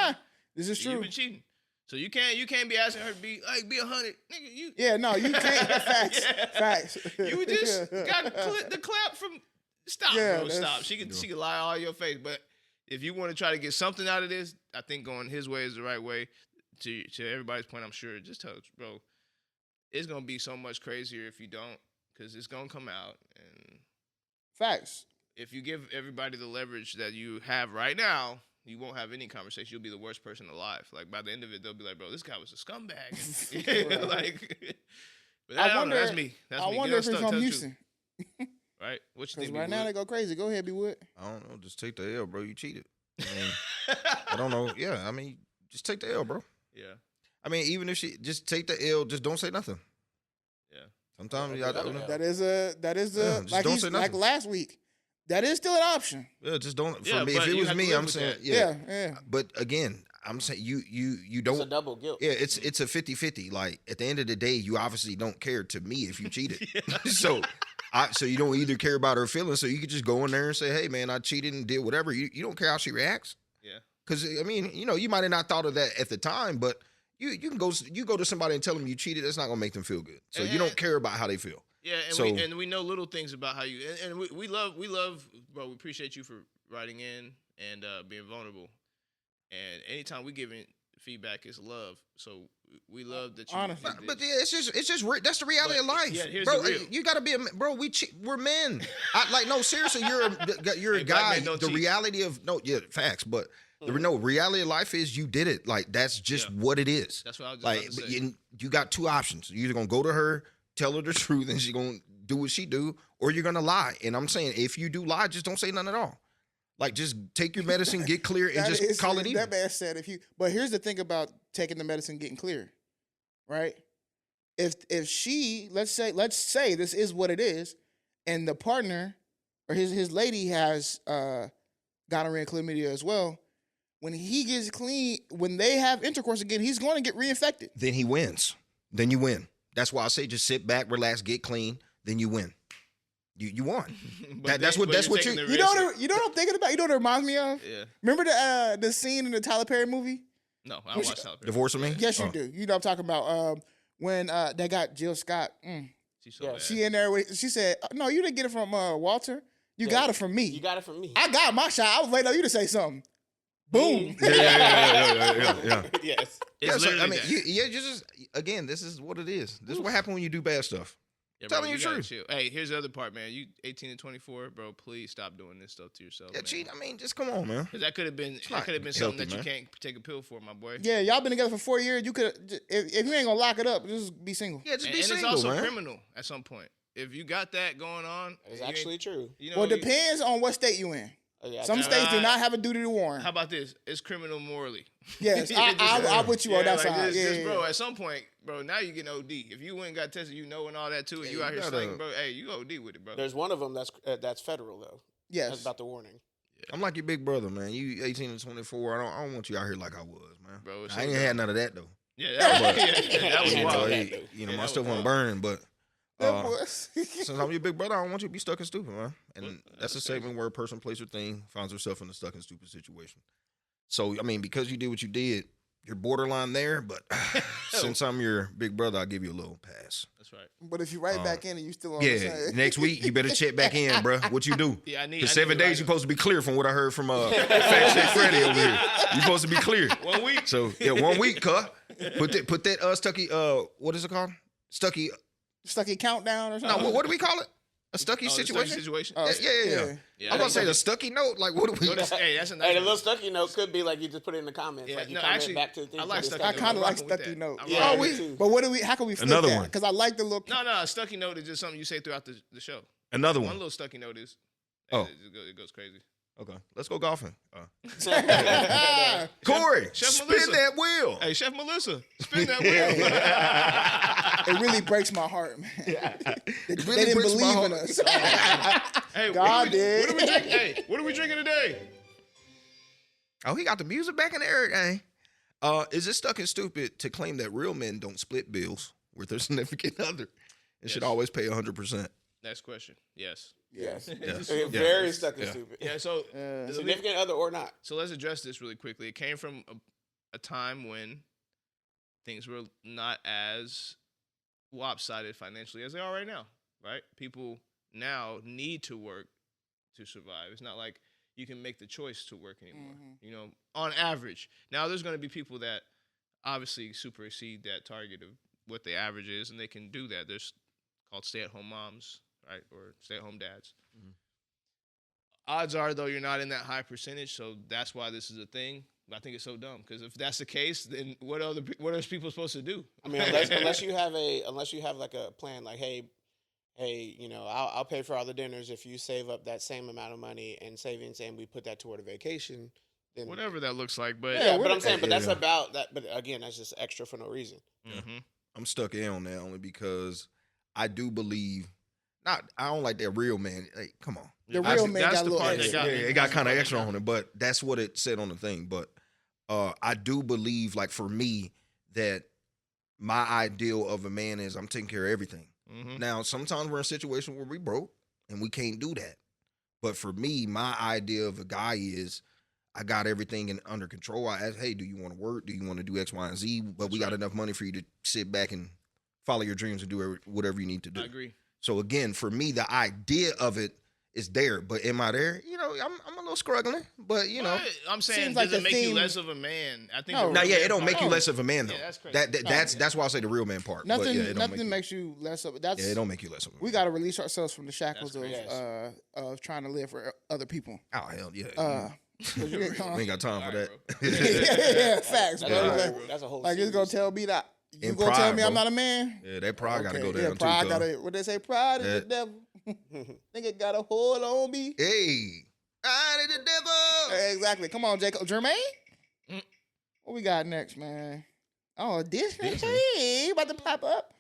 This is You've true. been cheating. So you can't be asking her to be 100, nigga. You Yeah, no, you can't. Facts. Yeah. Facts. you just got the clap from stop, Yeah, bro. that's- Stop. She could lie all your face, but if you want to try to get something out of this, I think going his way is the right way. To everybody's point, I'm sure. Just tell her, bro, it's gonna be so much crazier if you don't, because it's gonna come out, and Facts. if you give everybody the leverage that you have right now, you won't have any conversation. You'll be the worst person alive. Like by the end of it, they'll be like, "Bro, this guy was a scumbag." Like, but I don't know. That's me. That's I me. wonder Get if it's unstuck, from tell the truth, Houston. right? What you Because think? right now they go crazy. Go ahead, B Wood. I don't know. Just take the L, bro. You cheated. I mean, I don't know. Yeah, I mean, just take the L, bro. Yeah. I mean, even if she just take the L, just don't say nothing. Yeah. Sometimes Yeah, you gotta, yeah. That is Yeah, just like don't say like nothing. last week. That is still an option. yeah, just don't. Yeah, For me, but if it you was have to me, live I'm with saying, that. Yeah. But again, I'm saying you It's a don't. double guilt. Yeah, it's a 50-50. Like at the end of the day, you obviously don't care to me if you cheated. so you don't either care about her feelings. So you could just go in there and say, "Hey, man, I cheated and did whatever." You don't care how she reacts. Yeah. Because I mean, you might have not thought of that at the time, but you can go to somebody and tell them you cheated. That's not gonna make them feel good. So you don't care about how they feel. Yeah, and So- we know little things about how you and we love, bro. We appreciate you for writing in and being vulnerable. And anytime we giving feedback, it's love. So we love that you. Honestly. But yeah, it's just that's the reality But, of life, yeah, here's bro. the real. You got to be bro. We're men. No, seriously, you're a Hey, black guy. men don't The cheat. reality of facts, but the reality of life is you did it. Like that's just Yeah. what it is. That's what I was just Like about to but say. you got two options. You're either gonna go to her, tell her the truth, and she's gonna do what she do, or you're gonna lie. And I'm saying if you do lie, just don't say nothing at all. Like just take your medicine, get clear, and That just is- call it even. That man said but here's the thing about taking the medicine, getting clear, right? If she let's say this is what it is, and the partner or his lady has gonorrhea and chlamydia as well, when he gets clean, when they have intercourse again, he's going to get reinfected. Then he wins. Then you win. That's why I say just sit back, relax, get clean, then you win. You won. But That's what you're you. taking the You know risk. what? You know what I'm thinking about? You know what it reminds me of? Yeah. Remember the scene in the Tyler Perry movie? No, I don't watch Tyler Perry. Divorce me? Yes, you do. You know what I'm talking about. When they got Jill Scott. She's so Yeah, bad. She in there. She said, "No, you didn't get it from Walter. You got it from me. You got it from me. I got my shot. I was waiting on you to say something. Boom. Yeah. Yes. Yeah, It's so, I literally mean, that. you just again, this is what it is. This is what happens when you do bad stuff. Yeah, telling you the gotta truth. chill. Hey, here's the other part, man. You 18 and 24, bro. Please stop doing this stuff to yourself. Yeah, man. cheat. I mean, just come on, man. Because that could have been not something healthy, that man. you can't take a pill for, my boy. Yeah, y'all been together for 4 years. You could, if you ain't gonna lock it up, just be single. Yeah, just And be it's single, also man. criminal at some point. If you got that going on, It's you actually ain't- true. You know, Well, it depends on what state you in. Yeah, Some states do not have a duty to warn. How about this? It's criminal morally. Yes, I'm with you on that side. Yeah, bro. At some point, bro. Now you getting OD. If you went and got tested, you know, and all that too, and Yeah, you you out here gotta- slanging, bro. Hey, you OD with it, bro. There's one of them that's federal though. yes. That's about the warning. I'm like your big brother, man. You 18 and 24. I don't want you out here like I was, man. Bro, it's I so ain't had dumb. none of that though. Yeah, that was, that was Yeah, wild. that Hey, dude. you know, Yeah, my that stuff was wasn't wild. burning, but That was- since I'm your big brother, I don't want you to be stuck and stupid, man. And Well, that's a that's segment where a person, place, or thing finds herself in a stuck and stupid situation. So, I mean, because you did what you did, you're borderline there, but since I'm your big brother, I'll give you a little pass. That's right. but if you right back in and you still on the Yeah, same. next week, you better check back in, bro. What you do? Yeah, I need. Because I 7 need to days, write you're supposed to be clear from what I heard from Fact Check Freddy over here. You're supposed to be clear. 1 week. So, yeah, 1 week, cuh. Put that Stucky, what is it called? Stucky, Stucky countdown or no, something. what do we call it? A Stucky Oh, the situation? Stucky situation. Oh, Yeah. Yeah, I'm going to say the Stucky note. Like, what do we... No, that's, hey, that's a nice Hey, the one. little stucky note could be like you just put it in the comments. Yeah, like you no, comment actually, back to the thing. I like for the stucky I note. kind of I'm like rocking with Stucky that. note. I'm Yeah. rocking Oh, with we- it. But what do we? How can we flip Another that? one. Because I like the look. No, a stucky note is just something you say throughout the show. Another One one. little stucky note is. Oh. It goes crazy. Okay, let's go golfing. Ah, Corey, Chef spin Melissa. that wheel. Hey, Chef Melissa, spin that wheel. it really breaks my heart, man. They really didn't breaks my believe in heart. us. Hey, God did. What are we drinking? Hey, what are we drinking today? Oh, he got the music back in there, gang. Is it stuck and stupid to claim that real men don't split bills with their significant other and should Yes. always pay 100%? Next question. Yes. Yes. Yes. Very stuck and Yeah. stupid. Yeah. So, Significant other or not. so let's address this really quickly. It came from a time when things were not as lopsided financially as they are right now. Right? People now need to work to survive. It's not like you can make the choice to work anymore. You know, on average. Now, there's going to be people that obviously super exceed that target of what the average is, and they can do that. There's called stay-at-home moms, right, or stay-at-home dads. Odds are, though, you're not in that high percentage, so that's why this is a thing. But I think it's so dumb because if that's the case, then what are people supposed to do? I mean, unless you have like a plan, like hey, you know, I'll pay for all the dinners if you save up that same amount of money and savings, and we put that toward a vacation. Then Whatever that looks like, but Yeah, but I'm saying, but that's Yeah. about that. But again, that's just extra for no reason. Mhm. I'm stuck in on that only because I do believe, I don't like that real man. Hey, come on. The That's- real man that's got a the little part that extra. got Yeah, me. it got kind of extra on it, but that's what it said on the thing. But I do believe, like for me, that my ideal of a man is I'm taking care of everything. Mhm. Now, sometimes we're in a situation where we broke and we can't do that. But for me, my idea of a guy is I got everything under control. I ask, hey, do you want to work? Do you want to do X, Y, and Z? But we got right. enough money for you to sit back and follow your dreams and do whatever you need to do. I agree. So again, for me, the idea of it is there. But am I there? You know, I'm a little struggling. But you know, But I'm saying, Seems does like it the make you theme- less of a man? I think. No. the now, real yeah, man it don't part- make you less of a man though. Yeah, that's crazy. That's why I say the real man part. But Nothing, yeah, it don't nothing makes you less of. That's yeah, it don't make you less of a man. we got to release ourselves from the shackles That's of crazy. of trying to live for other people. Oh hell yeah. 'Cause you get we ain't got time for All right, that. yeah, facts, That's, bro. a, Like, whole, that's a whole. like it's gonna series. tell me that you In gonna tell pride, me I'm bro. not a man. Yeah, that pride got to go Okay, down yeah, pride too. gotta. cuz. What they say? Pride is Yeah. the devil. Nigga got a hold on me. Hey, I did the devil. Exactly. Come on, Jacob. Jermaine. Mm. What we got next, man? Oh, Disney. Disney. Hey, about to pop up.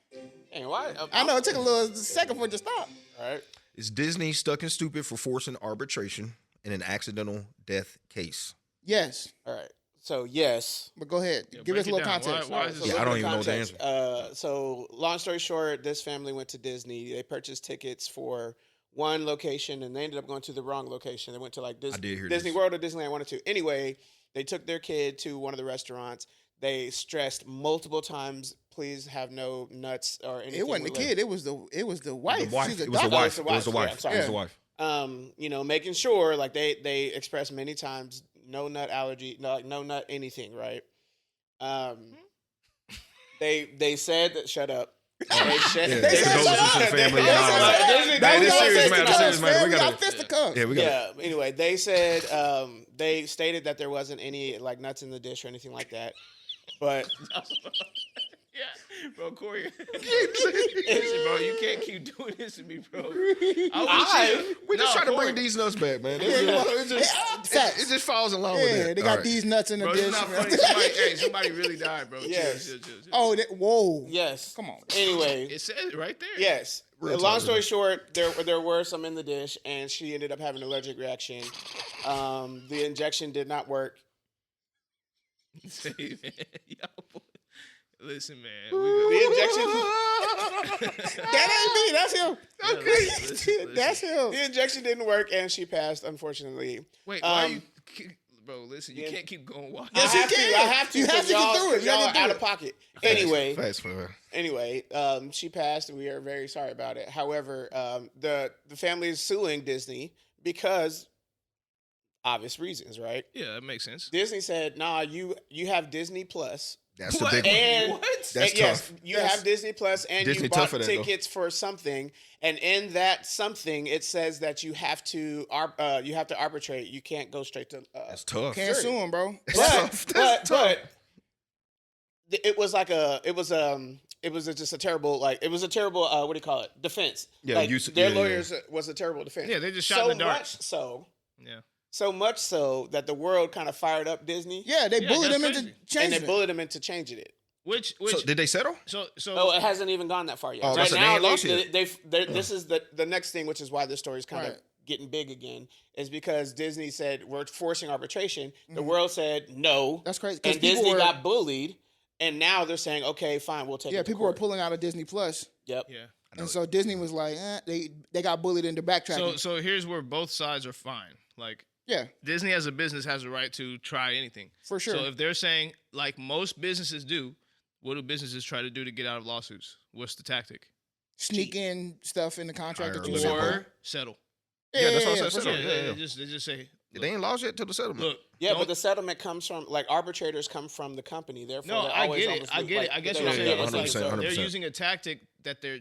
Hey, why? I know it took a little second for it to stop. All right. Is Disney stuck and stupid for forcing arbitration in an accidental death case? Yes, All right. So yes. but go ahead. Yeah, Give break us a it little down. context. Why is So this Yeah, I little don't even know the context. So long story short, this family went to Disney. They purchased tickets for one location, and they ended up going to the wrong location. They went to like I did hear Disney this. World or Disneyland, one or two. Anyway, they took their kid to one of the restaurants. They stressed multiple times, please have no nuts or anything. It wasn't the kid. It was the wife. It was the She's a wife. doctor. Oh, it's the It was the wife. wife. Yeah, I'm It was sorry. the wife. You know, making sure like they expressed many times no nut allergy, no nut anything, right? They said that shut up. They said, Yeah, they said condolences shut to up. the family They and all said that. shut up. Hey, this serious, man. This serious, man. We Y'all gotta. fisticuffs. Yeah, we got. Yeah. Anyway, they said they stated that there wasn't any like nuts in the dish or anything like that, but Yeah, bro, Corey. Listen, bro, you can't keep doing this to me, bro. We just trying to Corey. bring these nuts back, man. Facts. It just falls in line with Yeah, that. they All got right. these nuts in the Bro, dish. it's not funny. Somebody really died, bro. Yes. Chill. Oh, whoa. yes. Come on. Anyway, It says it right there. yes. Real Long talk, story man. short, there were some in the dish, and she ended up having an allergic reaction. The injection did not work. Say, man. Yo, boy. Listen, man. The injection. That ain't me. That's him. Listen. That's him. The injection didn't work, and she passed, unfortunately. Wait, why Um, you... Bro, listen, you can't keep going wild. Yes, I you have to. can. I have to. You have 'cause to get y'all- through it. You Y'all gotta are do out it. of pocket. Anyway, Fast forward. she passed, and we are very sorry about it. However, the family is suing Disney because obvious reasons, right? Yeah, that makes sense. Disney said, "Nah, you have Disney Plus, That's the What? big one. and What? That's and yes, tough. you Yes. have Disney Plus, and Disney you tough bought for that, though. tickets for something, and in that something, it says that you have to arbitrate. You can't go straight to That's tough. Can't sue him, bro. but it was like it was just a terrible what do you call it, defense. Yeah, like, their yeah. lawyers was a terrible defense. Yeah, they just shot in the dark. Much Yeah. so much so that the world kind of fired up Disney. Yeah, they Yeah, bullied that's him into crazy. And changing they it. bullied him into changing it. Which So did they settle? so Oh, it hasn't even gone that far yet. Oh, Right so they now, ain't lost yet. this is the next thing, which is why this story is kind of Right. getting big again, is because Disney said we're forcing arbitration. The world said no. That's crazy. 'Cause And people Disney were- got bullied, and now they're saying, okay, fine, we'll take it. Yeah, to people were court. pulling out of Disney Plus, Yep. yeah. and so Disney was like, they got bullied into backtracking. So here's where both sides are fine. Like Yeah, Disney as a business has a right to try anything. for sure. So if they're saying, like most businesses do, what do businesses try to do to get out of lawsuits? What's the tactic? Sneak in stuff in the contract that Hire you a signed. lawyer. Or settle. Yeah, that's what I for said, sure. settle. Yeah, yeah. They just say, They ain't lost yet till the settlement. look, Yeah, don't- but the settlement comes from, like, arbitrators come from the company. Therefore, no, they're I always get on it. the I loop, get like, it. I guess they what I'm don't saying get is it. like 100%, 100%. they're using a tactic that they're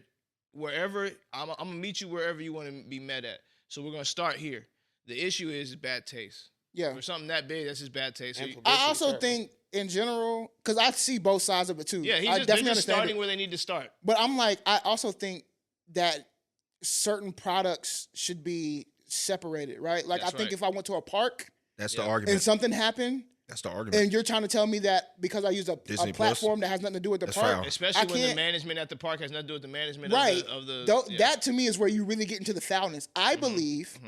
wherever I'm gonna meet you wherever you want to be met at. So we're gonna start here. The issue is bad taste. Yeah. For something that big, that's just bad taste. So And you- I Publicity also terrible. think, in general, because I see both sides of it too. yeah, I they're definitely just understand starting it. where they need to start. But I'm like, I also think that certain products should be separated, right? Like, That's I think right. if I went to a park That's Yeah. the argument. and something happened, That's the argument. and you're trying to tell me that because I use a Disney Plus? platform that has nothing to do with the That's park, foul. Especially I when the can't- management at the park has nothing to do with the management right? of the yeah. That to me is where you really get into the foulness. I believe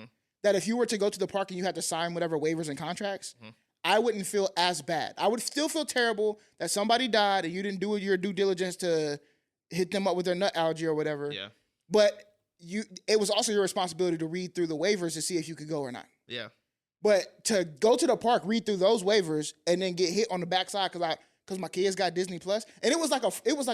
that if you were to go to the park and you had to sign whatever waivers and contracts, I wouldn't feel as bad. I would still feel terrible that somebody died and you didn't do your due diligence to hit them up with their nut allergy or whatever. Yeah. But it was also your responsibility to read through the waivers to see if you could go or not. Yeah. But to go to the park, read through those waivers, and then get hit on the backside because my kids got Disney Plus, and it was like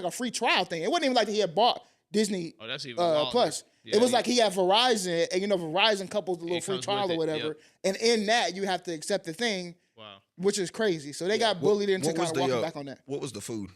a free trial thing. It wasn't even like he had bought Disney Oh, that's even wilder. Plus. Yeah, It was like he had Verizon, and Verizon couples the little It free comes trial with or it, whatever, yep. and in that you have to accept the thing, Wow. which is crazy. So they got bullied into What kind was of the, walking back on that. What was the food?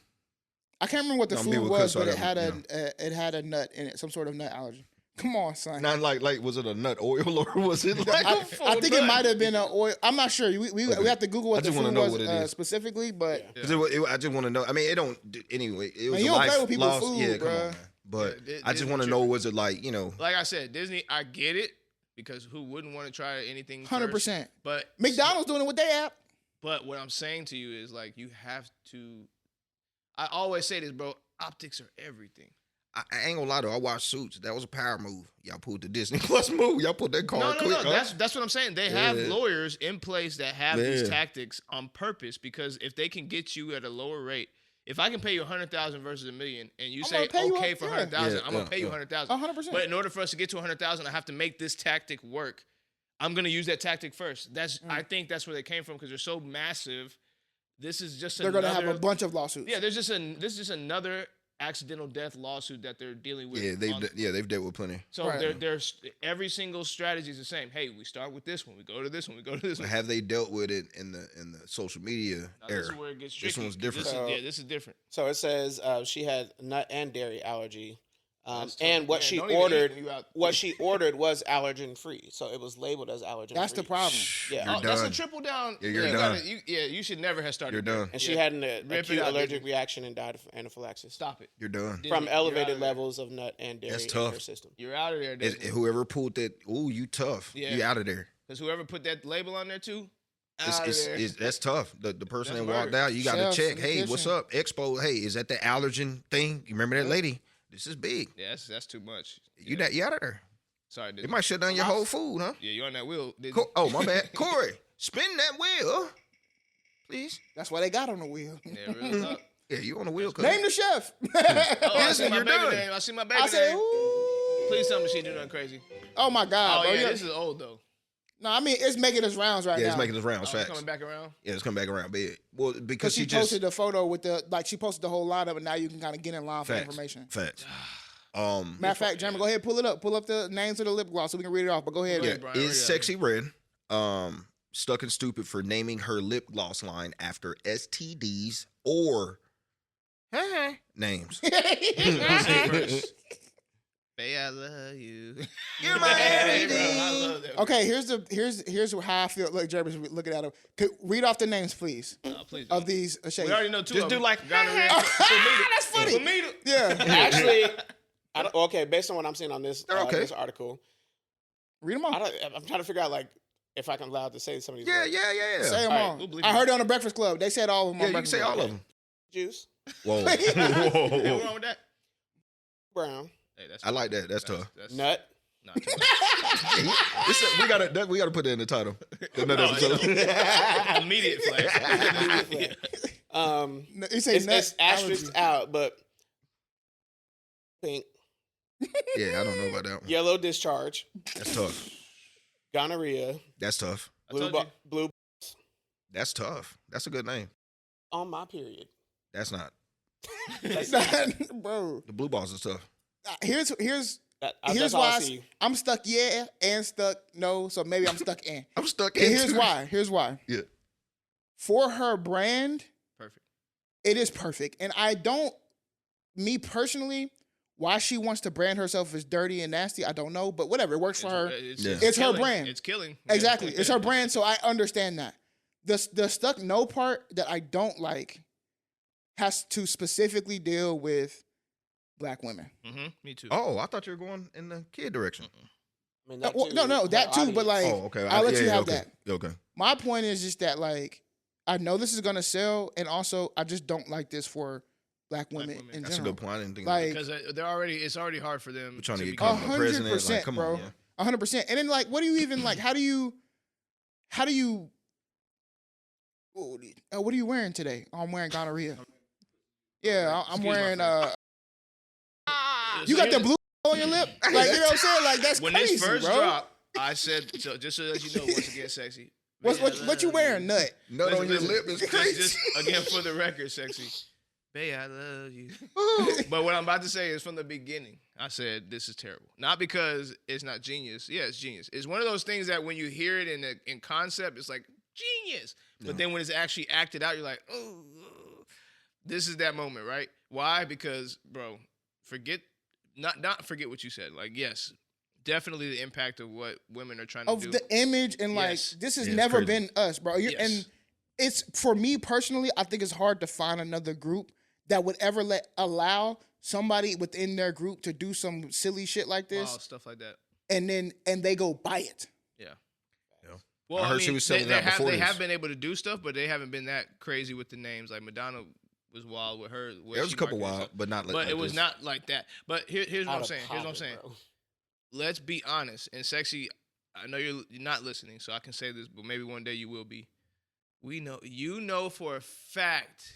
I can't remember what the I'm food being with was, Chris, so but I it had got- it had a nut in it, some sort of nut allergy. Come on, son. Not like was it a nut oil or was it like I a full think it nut? might have been an oil. I'm not sure. We have to Google I what the just wanna food know was what it is. specifically, but Yeah. 'Cause I just want to know. I mean, it don't. Anyway, it was you a don't play life with people's loss. food, Yeah, come bruh. on, man. But Yeah, I just Disney want to know, tripping. was it like Like I said, Disney, I get it because who wouldn't want to try anything 100%. first? But McDonald's doing it with their app. But what I'm saying to you is like you have to. I always say this, bro. Optics are everything. I ain't gonna lie though. I watched Suits. That was a power move. Y'all pulled the Disney Plus move. Y'all put that card No. quick. huh? That's what I'm saying. They have Yeah. lawyers in place that have these Yeah. tactics on purpose because if they can get you at a lower rate, If I can pay you 100,000 versus $1 million, and you I'm say gonna pay you okay up, for yeah. 100,000, Yeah, I'm gonna yeah, pay you yeah. 100,000. 100%. But in order for us to get to 100,000, I have to make this tactic work. I'm gonna use that tactic first. I think that's where they came from because they're so massive. This is just They're another, gonna have a bunch of lawsuits. Yeah, this is just another accidental death lawsuit that they're dealing with. Yeah, they've dealt with plenty. So Right. there's every single strategy is the same. Hey, we start with this one, we go to this one, we go to this But one. have they dealt with it in the social media Now, this era? is where it gets This tricky. one's different. This is different. So it says she had nut and dairy allergy, That's and tough. what Man, she don't even eat ordered, when you out. what she ordered was allergen free. So it was labeled as allergen free. That's the problem. Yeah. You're Oh, that's a done. triple down. Yeah, you're you done. you should never have started. You're there. done. And she Yeah. had an Rip acute it out, allergic Disney. reaction and died of anaphylaxis Stop it. You're done. Disney, from you're elevated out of there. levels of nut and dairy That's in tough. her system. You're out of there, Whoever pulled that, ooh, you tough. Yeah. You out of there. because whoever put that label on there too, It's, out of it's, there. it's, that's tough. The person That's that walked murder. out, you got to Chefs check. in the Hey, what's kitchen. up? Expo. Hey, is that the allergen thing? You remember that lady? This is big. Yeah, that's too much. You Yeah. you out of there. Sorry, Disney. It might shut down your whole food, huh? Yeah, you're on that wheel. Disney. Oh, my bad. Corey, spin that wheel, please. That's why they got on the wheel. Yeah, real talk. Yeah, you on the wheel. Name the chef. Oh, I see Listen, my you're baby done. name. I see my baby I said, name. ooh. Please tell me she did nothing crazy. Oh my God, Oh bro. yeah, this is old though. No, I mean it's making its rounds right Yeah, now. it's making its rounds. Oh, it's Facts. coming back around. Yeah, it's coming back around big. Well, because Because she just posted the photo with she posted the whole line of it. Now you can kind of get in line for facts. information. Facts. Matter of fact, Jeremy, go ahead, pull it up. Pull up the names of the lip gloss so we can read it off. But go ahead. Go Yeah, ahead, Brian, is read it out Sexy Red stuck and stupid for naming her lip gloss line after STDs or names? I'll say first. Babe, I love you. You're my Hey, bro, I everything. love that. Okay, here's how I feel. Look, Jeremy's looking at him. Read off the names, please, No, please of don't. these shades. We already know two Just of do them. like- Gonorrhea. That's funny. Chlamydia. Yeah, Actually, okay, based on what I'm seeing on this They're okay. this article, read them all. I'm trying to figure out like if I can allowed to say some of these. Yeah, words. yeah. Say them All right, all. we'll believe I you. heard it on the Breakfast Club. They said all of them. Yeah, on you can Breakfast say Club. all of them. Juice, Whoa. Hey, what's wrong with that? brown, Hey, that's I like that. That's tough. nut. Not too much. We gotta put that in the title. The No, episode. Immediate flag. No, he say It's asterisk allergy. out, but pink, Yeah, I don't know about that one. yellow discharge, That's tough. gonorrhea, That's tough. I blue, told you. blue That's tough. That's a good name. on my period. That's not. Bro, The blue balls is tough. here's Here's here's all why I see. I'm stuck. Yeah, and stuck. No, so maybe I'm stuck in. I'm stuck And in. here's why. Here's why. Yeah. For her brand, Perfect. it is perfect. And I don't, me personally, why she wants to brand herself as dirty and nasty, I don't know. But whatever, it works for her. Yeah. It's her killing. brand. It's killing. Exactly. It's her brand, so I understand that. The stuck no part that I don't like has to specifically deal with Black women. Me too. Oh, I thought you were going in the kid direction. I mean, Well, too, no, her that too, but audience. like, Oh, okay. I'll let you have okay. that. Okay. My point is just that, like, I know this is gonna sell, and also I just don't like this for Black women women. in That's a general. good point. I didn't think Like, Because it's already hard for them. we're trying to get become- caught by the president. Like, 100%, come bro. on, yeah. 100%. And then, like, what do you even like? How do you? What are you wearing today? Oh, I'm wearing gonorrhea. Yeah, I'm Excuse my wearing. friend. You So got the here's- blue on your lip. Like, you know what I'm saying? Like, that's When crazy, this first bro. dropped, I said, so just so that you know, once again, sexy. What you wearing? Nut. Nut on your lip is crazy. Just again, for the record, sexy. Babe, I love you. But what I'm about to say is from the beginning. I said this is terrible. Not because it's not genius. Yeah, it's genius. It's one of those things that when you hear it in concept, it's like genius. But then when it's actually acted out, you're like, oh, this is that moment, right? Why? Because, bro, not forget what you said. Like, yes, definitely the impact of what women are trying to Of do. the image and like Yes. this has Yeah, it's never crazy. been us, bro. Yes. And it's for me personally, I think it's hard to find another group that would ever allow somebody within their group to do some silly shit like this, Wow, stuff like that. and they go buy it. Yeah. Yeah. Well, I heard she was selling they that before They this. have been able to do stuff, but they haven't been that crazy with the names. Like Madonna was wild with her. There was a couple wild, but not like But it was this. not like that. But here's what Out I'm of saying. Here's what I'm pocket, saying. bro. Let's be honest. And Sexy, I know you're not listening, so I can say this, but maybe one day you will be. You know for a fact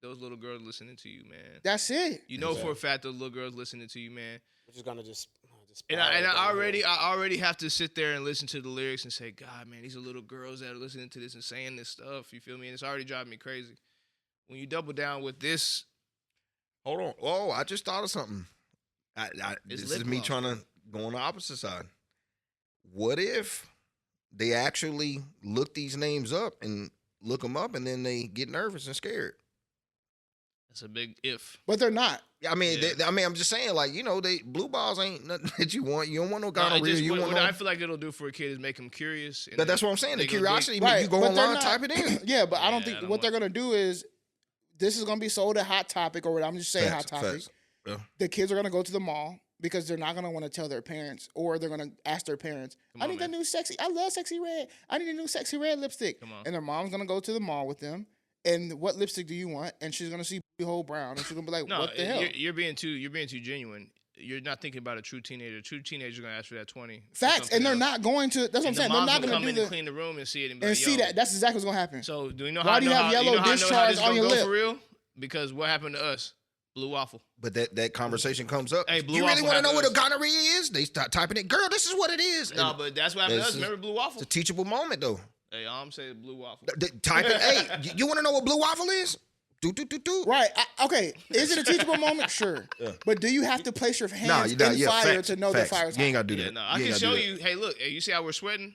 those little girls listening to you, man. That's it. You know for a fact those little girls listening to you, man. Which is gonna just And I already have to sit there and listen to the lyrics and say, God, man, these are little girls that are listening to this and saying this stuff. You feel me? And it's already driving me crazy. When you double down with this, hold on. Oh, I just thought of something. This is me trying to go on the opposite side. What if they actually look these names up and look them up, and then they get nervous and scared? That's a big if. But they're not. I mean, I'm just saying, like, you know, blue balls ain't nothing that you want. You don't want no gonorrhea. What I feel like it'll do for a kid is make them curious. But that's what I'm saying. The curiosity, right, you go online, type it in. Yeah, but I don't think what they're gonna do is this is gonna be sold at Hot Topic or whatever. I'm just saying Hot Topic. Yeah. The kids are gonna go to the mall because they're not gonna want to tell their parents, or they're gonna ask their parents, I love Sexxy Red. I need a new Sexxy Red lipstick. And their mom's gonna go to the mall with them. And what lipstick do you want? And she's gonna see whole brown, and she's gonna be like, "What the hell?" You're being too genuine. You're not thinking about a true teenager. A true teenager's gonna ask for that 20. Facts, and they're not going to. That's what I'm saying. They're not gonna do clean the room and see it and see that. That's exactly what's gonna happen. So do you know why do you have yellow discharge on your lip? For real? Because what happened to us? Blue waffle. But that conversation comes up. Hey, blue you really waffle want to know what a us. gonorrhea is? They start typing it. Girl, this is what it is. No, but that's what happened to us. Remember blue waffle? It's a teachable moment, though. Hey, all I'm saying is blue waffle. Type it. Hey, you want to know what blue waffle is? Do. Right. Okay. Is it a teachable moment? Sure. Yeah. But do you have to place your hands in fire to know that fire's hot? You ain't got to do that. No, I can show you. Hey, look. Hey, you see how we're sweating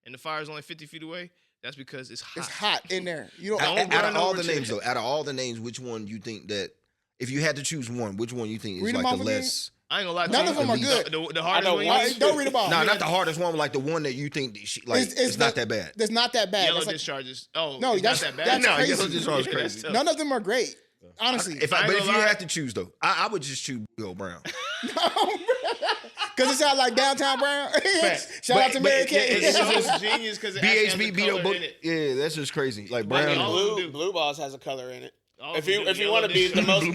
and the fire's only 50 feet away? That's because it's hot. It's hot in there. You don't. Out of all the names, though, out of all the names, which one you think that, if you had to choose one, which one you think is like the less? I ain't gonna lie. None of them are good. The hardest one. Don't read them all. No, not the hardest one. Like the one that you think it's not that bad. It's not that bad. Yellow discharges. Oh, no, that's not that bad. That's crazy. Yellow discharge is crazy. None of them are great. Honestly, if you had to choose though, I would just choose Bill Brown. Because it sounds like Downtown Brown. Shout out to Mary Kay. It's just genius because it actually has the color in it. Yeah, that's just crazy. Like Brown. Blue balls has a color in it. If you want to be the most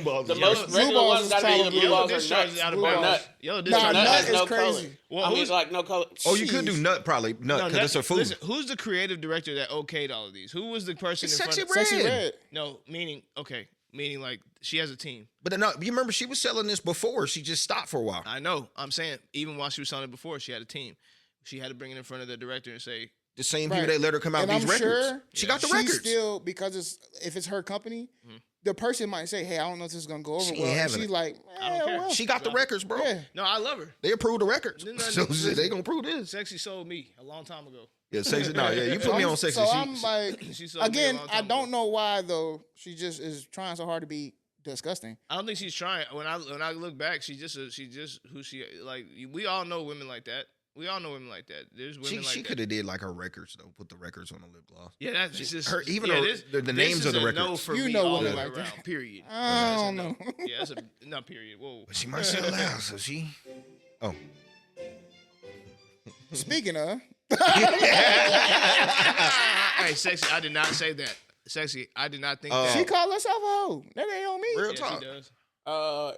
regular ones, gotta be the blue balls or nuts. Out of nut. Yellow discharge has no crazy. color. Well, I mean, like no color. Oh, you could do nut probably because it's a food. Listen, who's the creative director that okayed all of these? Who was the person in front of Sexxy Red? No, meaning like she has a team. But no, you remember she was selling this before. She just stopped for a while. I know. I'm saying even while she was selling it before, she had a team. She had to bring it in front of the director and say the same people that let her come out with these records. Sure she got the records. Still, because if it's her company, the person might say, "Hey, I don't know if this is gonna go over well." And she's like, "I don't care." Well. She got the records, bro. Yeah. No, I love her. They approved the records, so they gonna prove this. Sexy sold me a long time ago. Yeah, Sexy. No, yeah, you put me on Sexy. So I'm like, again, I don't know why though. She just is trying so hard to be disgusting. I don't think she's trying. When I look back, she just who she like. We all know women like that. We all know women like that. There's women like that. She could have did like her records though. Put the records on the lip gloss. Yeah, that's just her. Even the names of the records. No for me women like that. Period. I don't know. Yeah, that's not period. Whoa. But she might sell loud, so she. Oh. Speaking of. Hey, Sexy. I did not say that. Sexy. I did not think that. She called herself a hoe. That ain't on me. Real talk. She does.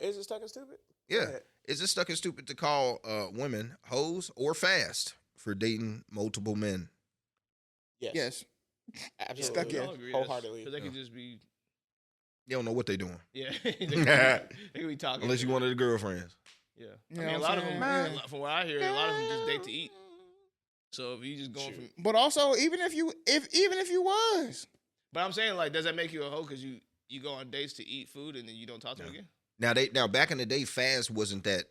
Is it stuck and stupid? Yeah. Is it stuck and stupid to call women hoes or fast for dating multiple men? Yes. Absolutely. Stuck in. Wholeheartedly. Because they could just be. They don't know what they're doing. Yeah. they could be talking. Unless you one of the girlfriends. Yeah. I mean, a lot of them, from what I hear, a lot of them just date to eat. So if you just going from. But also, even if you was. But I'm saying, like, does that make you a hoe because you go on dates to eat food and then you don't talk to them again? Now back in the day, fast wasn't that.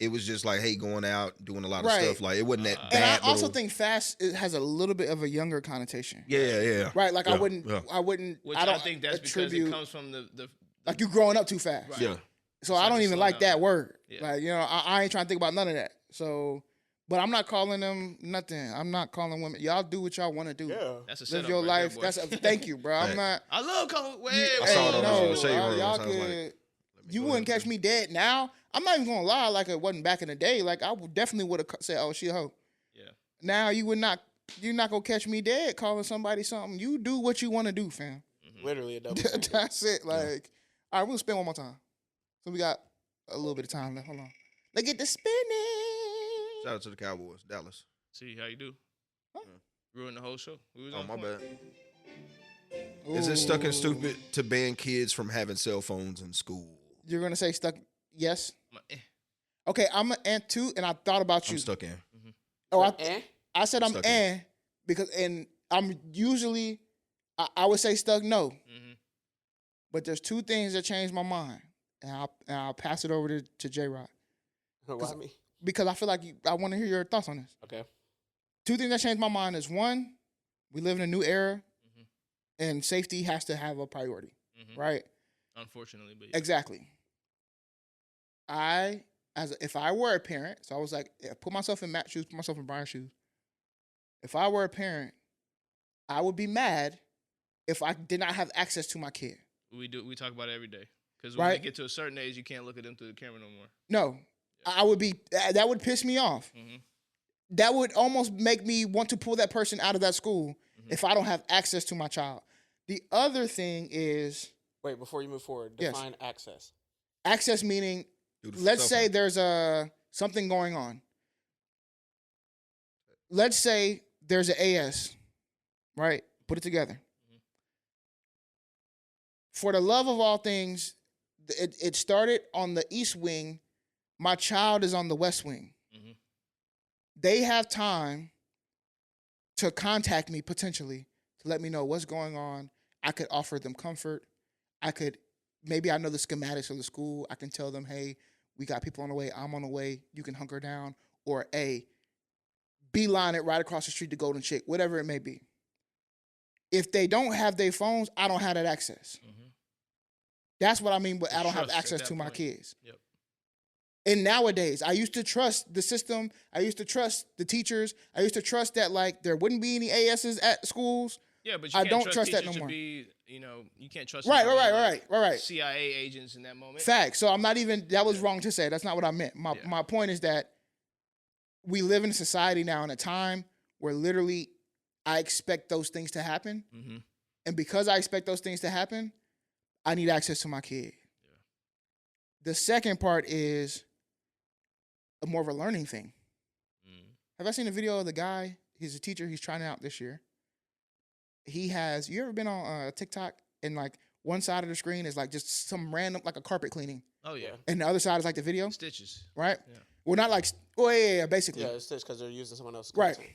It was just like, hey, going out, doing a lot of stuff. Like, it wasn't that bad. And I also think fast has a little bit of a younger connotation. Yeah. Right, like yeah. I wouldn't. Which I think that's because it comes from the like you growing up too fast. Right. Yeah. So I don't even like that word. Yeah. Like, you know, I ain't trying to think about none of that. So, but I'm not calling them nothing. I'm not calling women. Y'all do what y'all want to do. Yeah. That's a setup. Live your right life. there, thank you, bro. I'm not. I love calling. I saw it on the shade room. Y'all could. You wouldn't catch me dead now. I'm not even gonna lie. Like it wasn't back in the day. Like I definitely would have said, "Oh, she a hoe." Yeah. Now you would not. You're not gonna catch me dead calling somebody something. You do what you want to do, fam. Literally a double. That's it. Like, all right, we'll spin one more time. So we got a little bit of time left. Hold on. Let's get the spinning. Shout out to the Cowboys, Dallas. See how you do. Huh? Ruined the whole show. We was Oh, on my point. bad. Is it stuck and Ooh. stupid to ban kids from having cell phones in school? You're gonna say stuck? Yes. Eh. Okay, I'm an ant too, and I thought about you. I'm stuck in. Oh, Eh? I said I'm Stuck in. because, and I'm usually, I would say stuck no. Mm-hmm. But there's two things that changed my mind, and I'll pass it over to J Rod Why me? because I feel like I want to hear your thoughts on this. Okay. Two things that changed my mind is one, we live in a new era, and safety has to have a priority, right? Unfortunately, but yeah. Exactly. If I were a parent, so I was like, put myself in Matt's shoes, put myself in Brian's shoes. If I were a parent, I would be mad if I did not have access to my kid. We talk about it every day because when Right. they get to a certain age, you can't look at them through the camera no more. No, I would be. That would piss me off. That would almost make me want to pull that person out of that school if I don't have access to my child. The other thing is Wait, before you move forward, Yes. define access. access, meaning Do the let's stuff say on- there's something going on. Let's say there's an AS, right? Put it together. For the love of all things, it started on the east wing. My child is on the west wing. They have time to contact me potentially to let me know what's going on. I could offer them comfort. Maybe I know the schematics of the school. I can tell them, hey, we got people on the way. I'm on the way. You can hunker down. Or A, beeline it right across the street to Golden Chick, whatever it may be. If they don't have their phones, I don't have that access. That's what I mean, but I don't have Trust at access that to my point. kids. Yep. And nowadays, I used to trust the system. I used to trust the teachers. I used to trust that like there wouldn't be any ASs at schools. Yeah, but you I can't don't trust that teachers no more. To be, you can't trust Right, them to right, be, right. CIA agents in that moment. Facts. So I'm not even. That was wrong to say. That's not what I meant. My point is that we live in a society now in a time where literally I expect those things to happen, and because I expect those things to happen, I need access to my kid. Yeah. The second part is more of a learning thing. Have I seen a video of the guy? He's a teacher. He's trying out this year. He has. You ever been on TikTok and like one side of the screen is like just some random like a carpet cleaning, Oh yeah. and the other side is like the video, Stitches. right? Yeah. Well, not like. Oh yeah, basically. Yeah, it's just because they're using someone else's Right. content.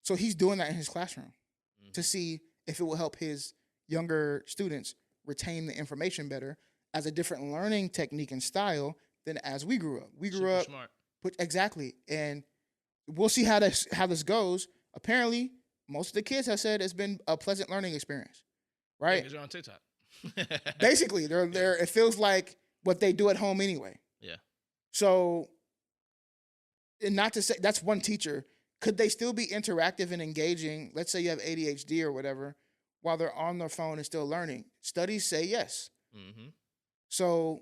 So he's doing that in his classroom to see if it will help his younger students retain the information better as a different learning technique and style than as we grew up. We grew Super up smart. exactly, and we'll see how this goes. Apparently, most of the kids have said it's been a pleasant learning experience, right? Because you're on TikTok. Basically, they're it feels like what they do at home anyway. Yeah. So, and not to say that's one teacher. Could they still be interactive and engaging? Let's say you have ADHD or whatever, while they're on their phone and still learning. Studies say yes. So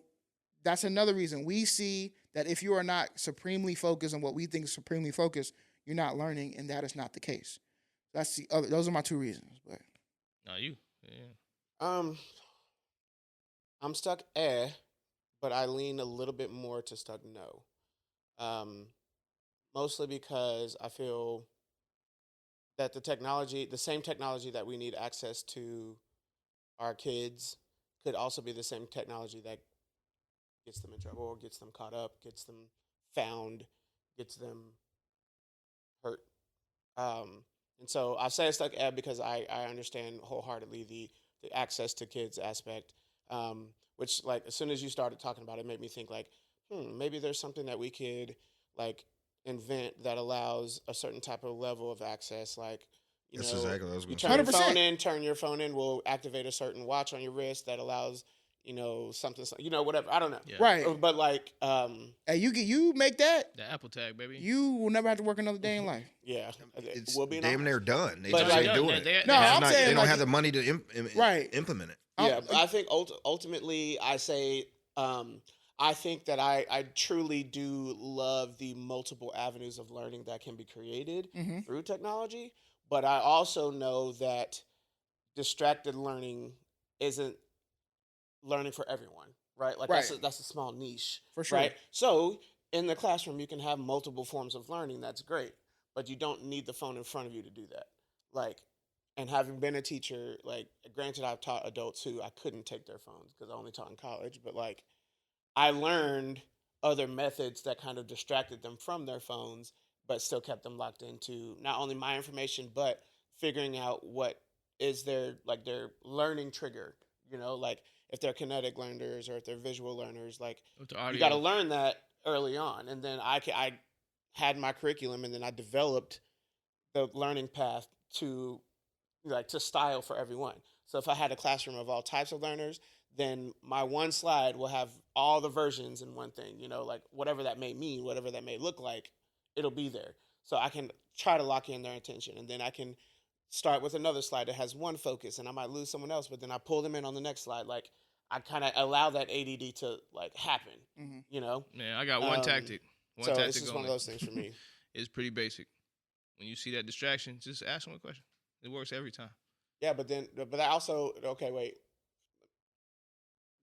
that's another reason we see that if you are not supremely focused on what we think is supremely focused, you're not learning, and that is not the case. That's the other. Those are my two reasons. But No, you. Yeah. I'm stuck but I lean a little bit more to stuck no. Mostly because I feel that the same technology that we need access to our kids could also be the same technology that gets them in trouble or gets them caught up, gets them found, gets them hurt. And so I say stuck because I understand wholeheartedly the access to kids aspect, which like as soon as you started talking about it, made me think like, maybe there's something that we could like invent that allows a certain type of level of access, like That's exactly what I was you gonna turn say. turn your phone in, will activate a certain watch on your wrist that allows something, whatever, I don't know, Yeah. right. but like Hey, you make that, The Apple tag, baby. you will never have to work another day in life. yeah, It's we'll be in damn office. near done. They But just like- ain't doing it. No, I'm They saying, don't like, have the money to Right. implement it. Yeah, but I think ultimately, I say, I think that I truly do love the multiple avenues of learning that can be created Mhm. through technology. But I also know that distracted learning isn't learning for everyone, right? Like Right. that's a small niche, For sure. right? So in the classroom, you can have multiple forms of learning. That's great, but you don't need the phone in front of you to do that. Like, And having been a teacher, like, granted, I've taught adults who I couldn't take their phones because I only taught in college, but like, I learned other methods that kind of distracted them from their phones, but still kept them locked into not only my information, but figuring out what is their learning trigger. Like if they're kinetic learners or if they're visual learners, like With the you got to audio. learn that early on. And then I had my curriculum, and then I developed the learning path to to style for everyone. So if I had a classroom of all types of learners, then my one slide will have all the versions in one thing, like whatever that may mean, whatever that may look like, it'll be there. So I can try to lock in their attention, and then I can start with another slide that has one focus, and I might lose someone else, but then I pull them in on the next slide. Like I kind of allow that ADD to like happen, Man, I got one tactic. One so tactic it's just one of those things for me. It's pretty basic. When you see that distraction, just ask them a question. It works every time. Yeah, but I also, okay, wait.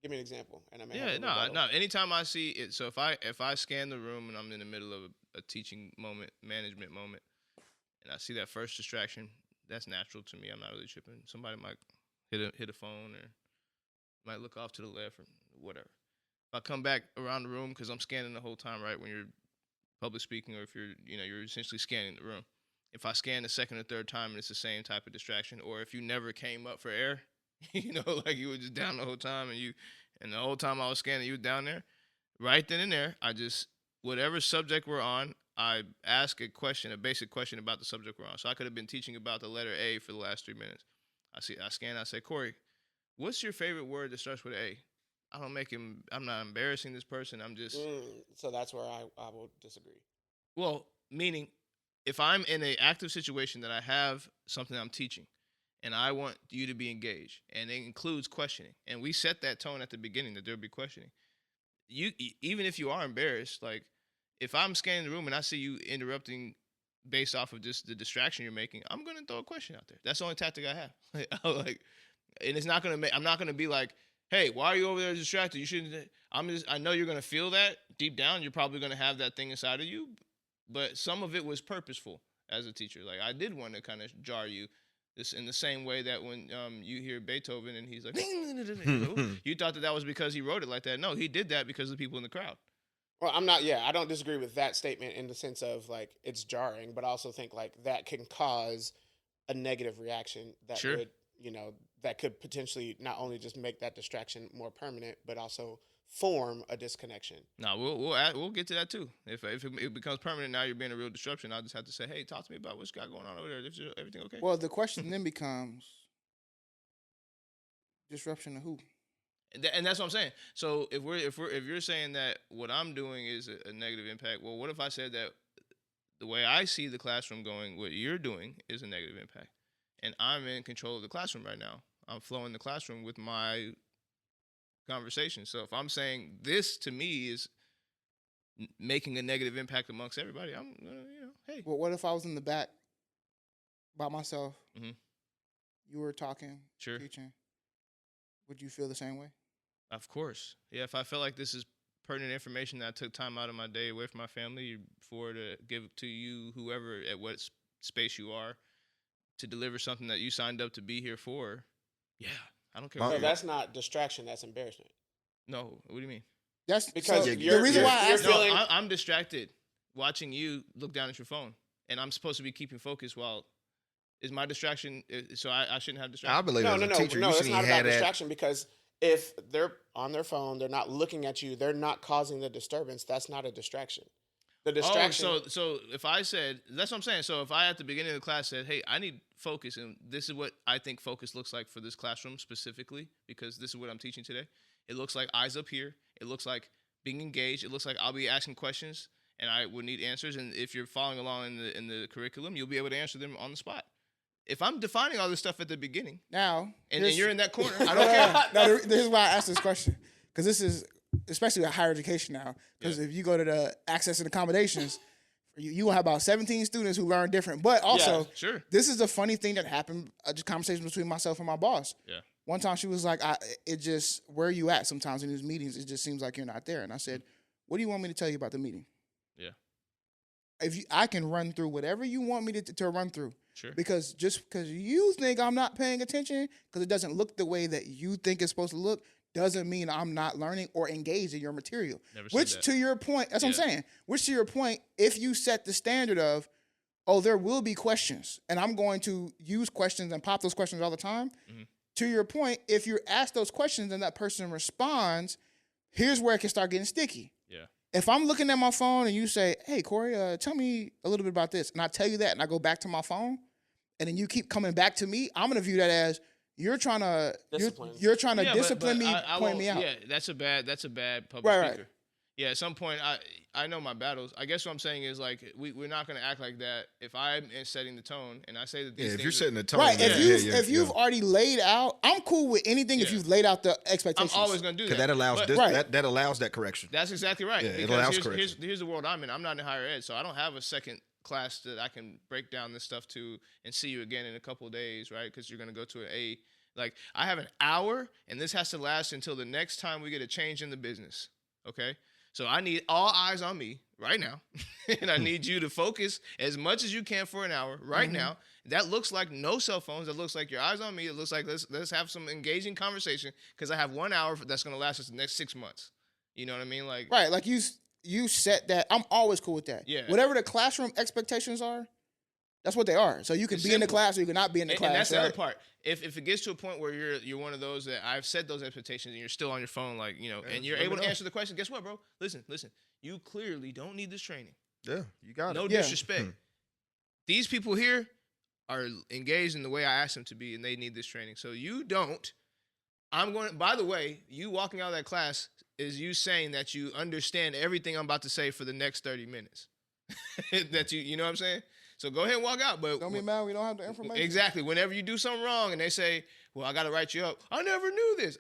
Give me an example, and I may have Yeah, a no. rebuttal. Anytime I see it, so if I scan the room and I'm in the middle of a teaching moment, management moment, and I see that first distraction, that's natural to me. I'm not really tripping. Somebody might hit a phone or might look off to the left or whatever. If I come back around the room because I'm scanning the whole time, right, when you're public speaking or if you're essentially scanning the room. If I scan the second or third time and it's the same type of distraction, or if you never came up for air, like you were just down the whole time and the whole time I was scanning, you were down there, right then and there, whatever subject we're on, I ask a basic question about the subject we're on. So I could have been teaching about the letter A for the last 3 minutes. I scan, I say, Cori, what's your favorite word that starts with A? I'm not embarrassing this person. I'm just, So that's where I will disagree. well, meaning if I'm in an active situation that I have something I'm teaching and I want you to be engaged and it includes questioning, and we set that tone at the beginning that there'll be questioning, even if you are embarrassed, like if I'm scanning the room and I see you interrupting based off of just the distraction you're making, I'm going to throw a question out there. That's the only tactic I have. And it's not going to I'm not going to be like, hey, why are you over there distracted? You shouldn't. I know you're going to feel that deep down. You're probably going to have that thing inside of you. But some of it was purposeful as a teacher. Like I did want to kind of jar you, this in the same way that when you hear Beethoven and he's like, you thought that was because he wrote it like that. No, he did that because of the people in the crowd. Well, I don't disagree with that statement in the sense of like it's jarring, but I also think like that can cause a negative reaction that Sure. would, that could potentially not only just make that distraction more permanent, but also form a disconnection. No, we'll get to that too. If it becomes permanent, now you're being a real disruption. I'll just have to say, hey, talk to me about what's got going on over there. Is everything okay? Well, the question then becomes disruption to who? And that's what I'm saying. So if you're saying that what I'm doing is a negative impact, well, what if I said that the way I see the classroom going, what you're doing is a negative impact, and I'm in control of the classroom right now. I'm flowing the classroom with my conversation. So if I'm saying this to me is making a negative impact amongst everybody, I'm hey. Well, what if I was in the back by myself? Mhm. You were talking, Sure. teaching. Would you feel the same way? Of course. Yeah, if I feel like this is pertinent information that I took time out of my day away from my family for to give to you, whoever at what space you are, to deliver something that you signed up to be here for, yeah, I don't care. So that's not distraction, that's embarrassment. No, what do you mean? That's Because so you're- the reason why I you're asked. feeling- I'm distracted watching you look down at your phone, and I'm supposed to be keeping focus while. Is my distraction? So I shouldn't have I distraction. believe as a teacher, you it's shouldn't not even about have that. distraction because if they're on their phone, they're not looking at you, they're not causing the disturbance. That's not a distraction. The distraction. Oh, so if I said, that's what I'm saying. So if I at the beginning of the class said, hey, I need focus, and this is what I think focus looks like for this classroom specifically, because this is what I'm teaching today. It looks like eyes up here. It looks like being engaged. It looks like I'll be asking questions, and I would need answers. And if you're following along in the curriculum, you'll be able to answer them on the spot. If I'm defining all this stuff at the beginning, Now, and then you're in that corner, I I don't care. No, this is why I asked this question, because this is especially with higher education now. Because if you go to the access and accommodations, you will have about 17 students who learn different. But also, Yeah, sure. this is a funny thing that happened. Just conversation between myself and my boss. Yeah. One time she was like, "It just where are you at? Sometimes in these meetings, it just seems like you're not there." And I said, "What do you want me to tell you about the meeting?" Yeah. I can run through whatever you want me to run through. Sure. Because just because you think I'm not paying attention, because it doesn't look the way that you think it's supposed to look, doesn't mean I'm not learning or engaged in your material. Never said Which, that. to your point, that's what I'm saying. Which, to your point, if you set the standard of, oh, there will be questions, and I'm going to use questions and pop those questions all the time. Mm-hmm. To your point, if you're asked those questions and that person responds, here's where it can start getting sticky. Yeah. If I'm looking at my phone and you say, hey, Cori, tell me a little bit about this, and I tell you that, and I go back to my phone, and then you keep coming back to me, I'm going to view that as you're trying to discipline me, point me out. Yeah, that's a bad public Right. speaker. Yeah, at some point, I know my battles. I guess what I'm saying is, like, we're not going to act like that. If I'm setting the tone and I say that these Yeah, if things you're are- setting the tone, Right. yeah, If you've already laid out, I'm cool with anything if Yeah. you've laid out the I'm expectations. always going to do because that. that allows But that allows that correction. That's exactly right. Yeah, it because allows here's correction. here's the world I'm in. I'm not in higher ed, so I don't have a second class that I can break down this stuff to and see you again in a couple of days, right? Because you're going to go to like, I have an hour, and this has to last until the next time we get a change in the business, okay? So I need all eyes on me right now, and I need you to focus as much as you can for an hour right now. That looks like no cell phones. That looks like your eyes on me. It looks like let's have some engaging conversation because I have 1 hour that's going to last us the next 6 months. You know what I mean? Like, Right. Like you set that. I'm always cool with that. Yeah. Whatever the classroom expectations are, that's what they are. So you can It's be in the simple. class or you can not be in the class. And that's the right? other part. If it gets to a point where you're one of those that I've set those expectations and you're still on your phone, like, you know, and you're let me able to know. answer the question, guess what, bro? Listen. You clearly don't need this training. Yeah, you got No it. Yeah. disrespect. These people here are engaged in the way I asked them to be, and they need this training. So you don't. By the way, you walking out of that class is you saying that you understand everything I'm about to say for the next 30 minutes. That you know what I'm saying? So go ahead and walk out. But Don't be mad we don't have the information. exactly. Whenever you do something wrong and they say, well, I got to write you up. I never knew this.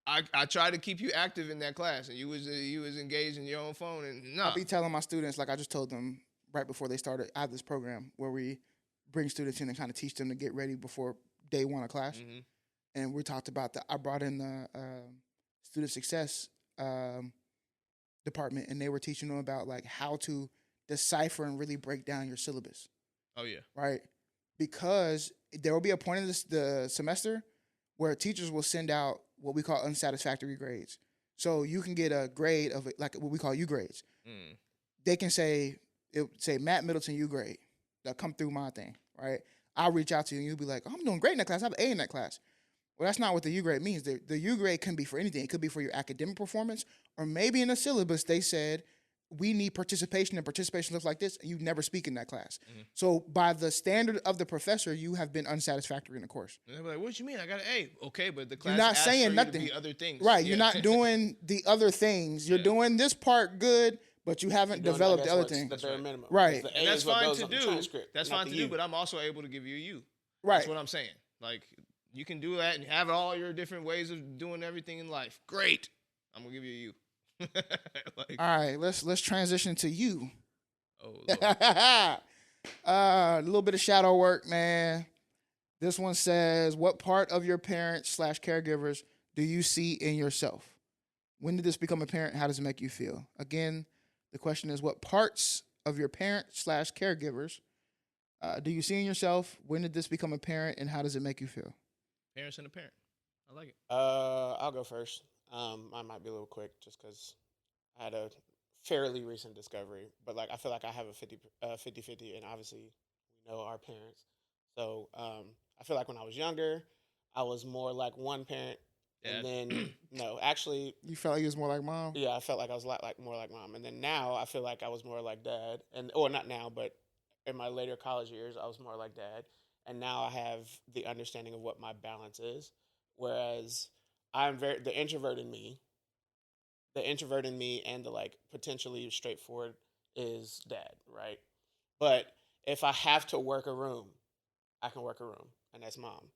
I tried to keep you active in that class, and you was engaged in your own phone, and no. I'll be telling my students, like I just told them right before they started, I have this program where we bring students in and kind of teach them to get ready before day one of class. Mm-hmm. And we talked about I brought in the student success department, and they were teaching them about like how to decipher and really break down your syllabus. Oh yeah. Right? Because there will be a point in the semester where teachers will send out what we call unsatisfactory grades. So you can get a grade of like what we call U grades. Mm. They can say Matt Middleton U grade. They'll come through my thing, right? I'll reach out to you and you'll be like, oh, I'm doing great in that class. I have an A in that class. Well, that's not what the U grade means. The U grade can be for anything. It could be for your academic performance, or maybe in the syllabus they said we need participation, and participation looks like this, and you never speak in that class. Mm-hmm. So by the standard of the professor, you have been unsatisfactory in the course. And they're like, what you mean? I got an A. Okay, but the class You're not asked saying for you nothing. to be other things. Right. Yeah. You're not doing the other things. You're doing this part good, but you haven't developed the other thing. The bare minimum. Right. The A And that's is what fine goes to on the do. transcript, That's not fine the to do, U. but I'm also able to give you a U. Right. That's what I'm saying. Like, you can do that and have all your different ways of doing everything in life. Great. I'm going to give you a U. Like, All right, let's transition to you. oh, Lord. A little bit of shadow work, man. This one says, what part of your parents / caregivers do you see in yourself? When did this become apparent? How does it make you feel? Again, the question is, what parts of your parents / caregivers do you see in yourself? When did this become apparent, and how does it make you feel? Parents and a parent. I like it. I'll go first. I might be a little quick just because I had a fairly recent discovery, but like I feel like I have a 50-50, and obviously we know our parents. So I feel like when I was younger, I was more like one parent, and then no, actually, You felt like you was more like mom? yeah, I felt like I was like more like mom, and then now I feel like I was more like dad, or not now, but in my later college years, I was more like dad, and now I have the understanding of what my balance is, whereas the introvert in me and the like potentially straightforward is dad, right? But if I have to work a room, I can work a room, and that's mom.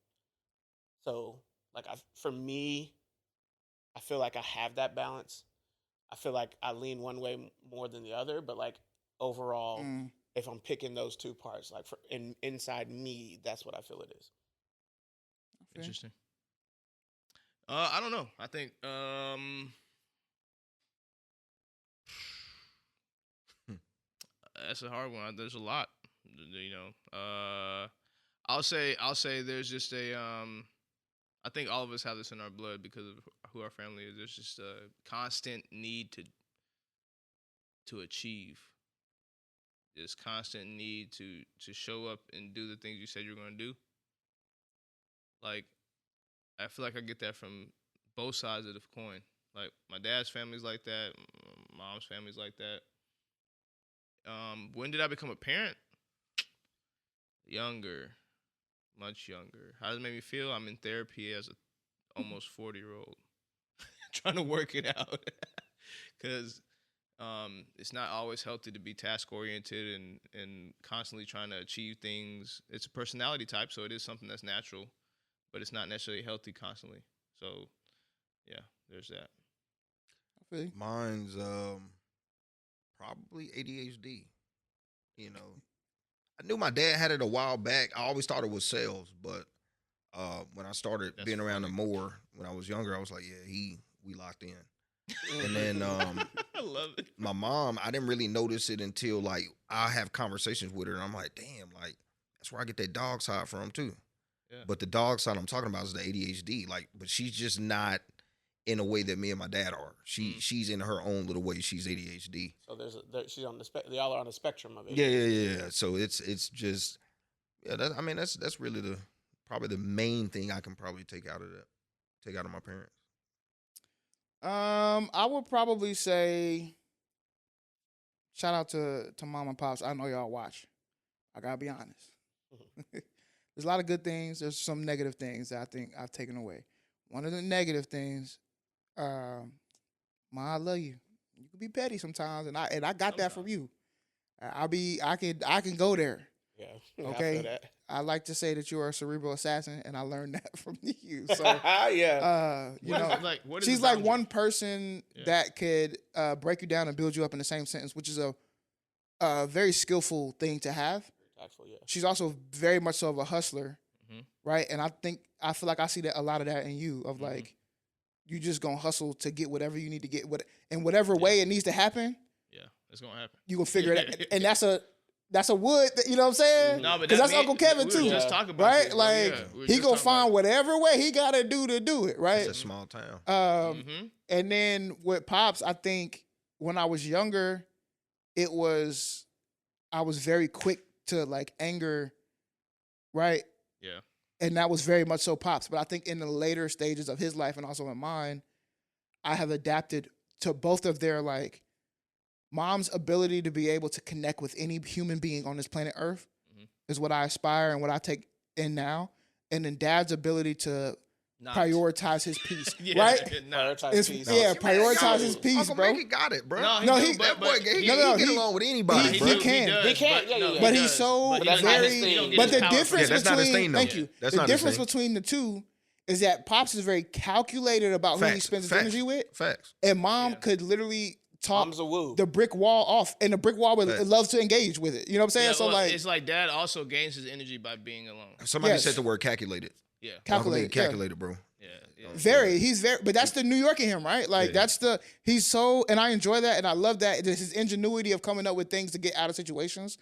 So like for me, I feel like I have that balance. I feel like I lean one way more than the other, but like overall, if I'm picking those two parts, like inside me, that's what I feel it is. Okay. Interesting. I don't know. I think that's a hard one. There's a lot. You know, I'll say there's just a I think all of us have this in our blood because of who our family is. There's just a constant need to achieve. This constant need to show up and do the things you said you're going to do. Like, I feel like I get that from both sides of the coin. Like, my dad's family's like that. Mom's family's like that. When did I become a parent? Younger. Much younger. How does it make me feel? I'm in therapy as a almost 40-year-old. Trying to work it out. Because it's not always healthy to be task-oriented and constantly trying to achieve things. It's a personality type, so it is something that's natural, but it's not necessarily healthy constantly. So, yeah, there's that. Mine's probably ADHD. You know, I knew my dad had it a while back. I always thought it was sales, but when I started being around him more when I was younger, I was like, yeah, we locked in. And then I love it. my mom, I didn't really notice it until like I have conversations with her, and I'm like, damn, like that's where I get that dog side from too. Yeah. But the dog side I'm talking about is the ADHD. Like, but she's just not in a way that me and my dad are. She's in her own little way. She's ADHD. So she's on the y'all are on the spectrum of it. Yeah. So it's just that's really probably the main thing I can probably take out of my parents. I would probably say shout out to mom and pops. I know y'all watch. I gotta be honest. There's a lot of good things. There's some negative things that I think I've taken away. One of the negative things, Ma, I love you. You can be petty sometimes, and I got that from you. I can go there. Yeah. Okay. I feel that. I like to say that you are a cerebral assassin, and I learned that from you. So yeah. you know, what is she's the like boundary? one person that could break you down and build you up in the same sentence, which is a very skillful thing to have. Tactful, yeah. She's also very much so of a hustler, Mhm. right? And I feel like I see that a lot of that in you of like you just gonna hustle to get whatever you need to get, in whatever way it needs to happen. Yeah, it's gonna happen. You gonna figure it out, and that's a wood. You know what I'm saying? No, but because that's Uncle Kevin we too, were just talking about right? this, bro. Like Yeah, we were he just gonna talking find about whatever way he gotta do to do it, right? It's a small town. And then with pops, I think when I was younger, I was very quick to like anger, right? Yeah. And that was very much so pops. But I think in the later stages of his life and also in mine, I have adapted to both of their like mom's ability to be able to connect with any human being on this planet Earth is what I aspire and what I take in now. And then dad's ability to prioritize his peace, right? Prioritize peace. Yeah, prioritize his peace, Uncle bro. Maggie got it, bro. No, No, that boy, he no, get along with anybody, bro. he can. does, He can, yeah. But he he's does. so But that's not his thing. very. He don't get But his the power from difference it. that's not his between thing, though. thank you. That's The not his difference thing. between the two is that pops is very calculated about who he Facts, spends his facts, energy with, Facts. and mom could literally talk Mom's a woo. the brick wall off, and the brick wall loves to engage with it. You know what I'm saying? Yeah, So well, like, it's like dad also gains his energy by being alone. Somebody Yes. said the word calculated. Yeah. calculated, yeah. Calculated, bro. Yeah. He's very, but that's the New York in him, right? Like he's so, and I enjoy that, and I love that. It's his ingenuity of coming up with things to get out of situations.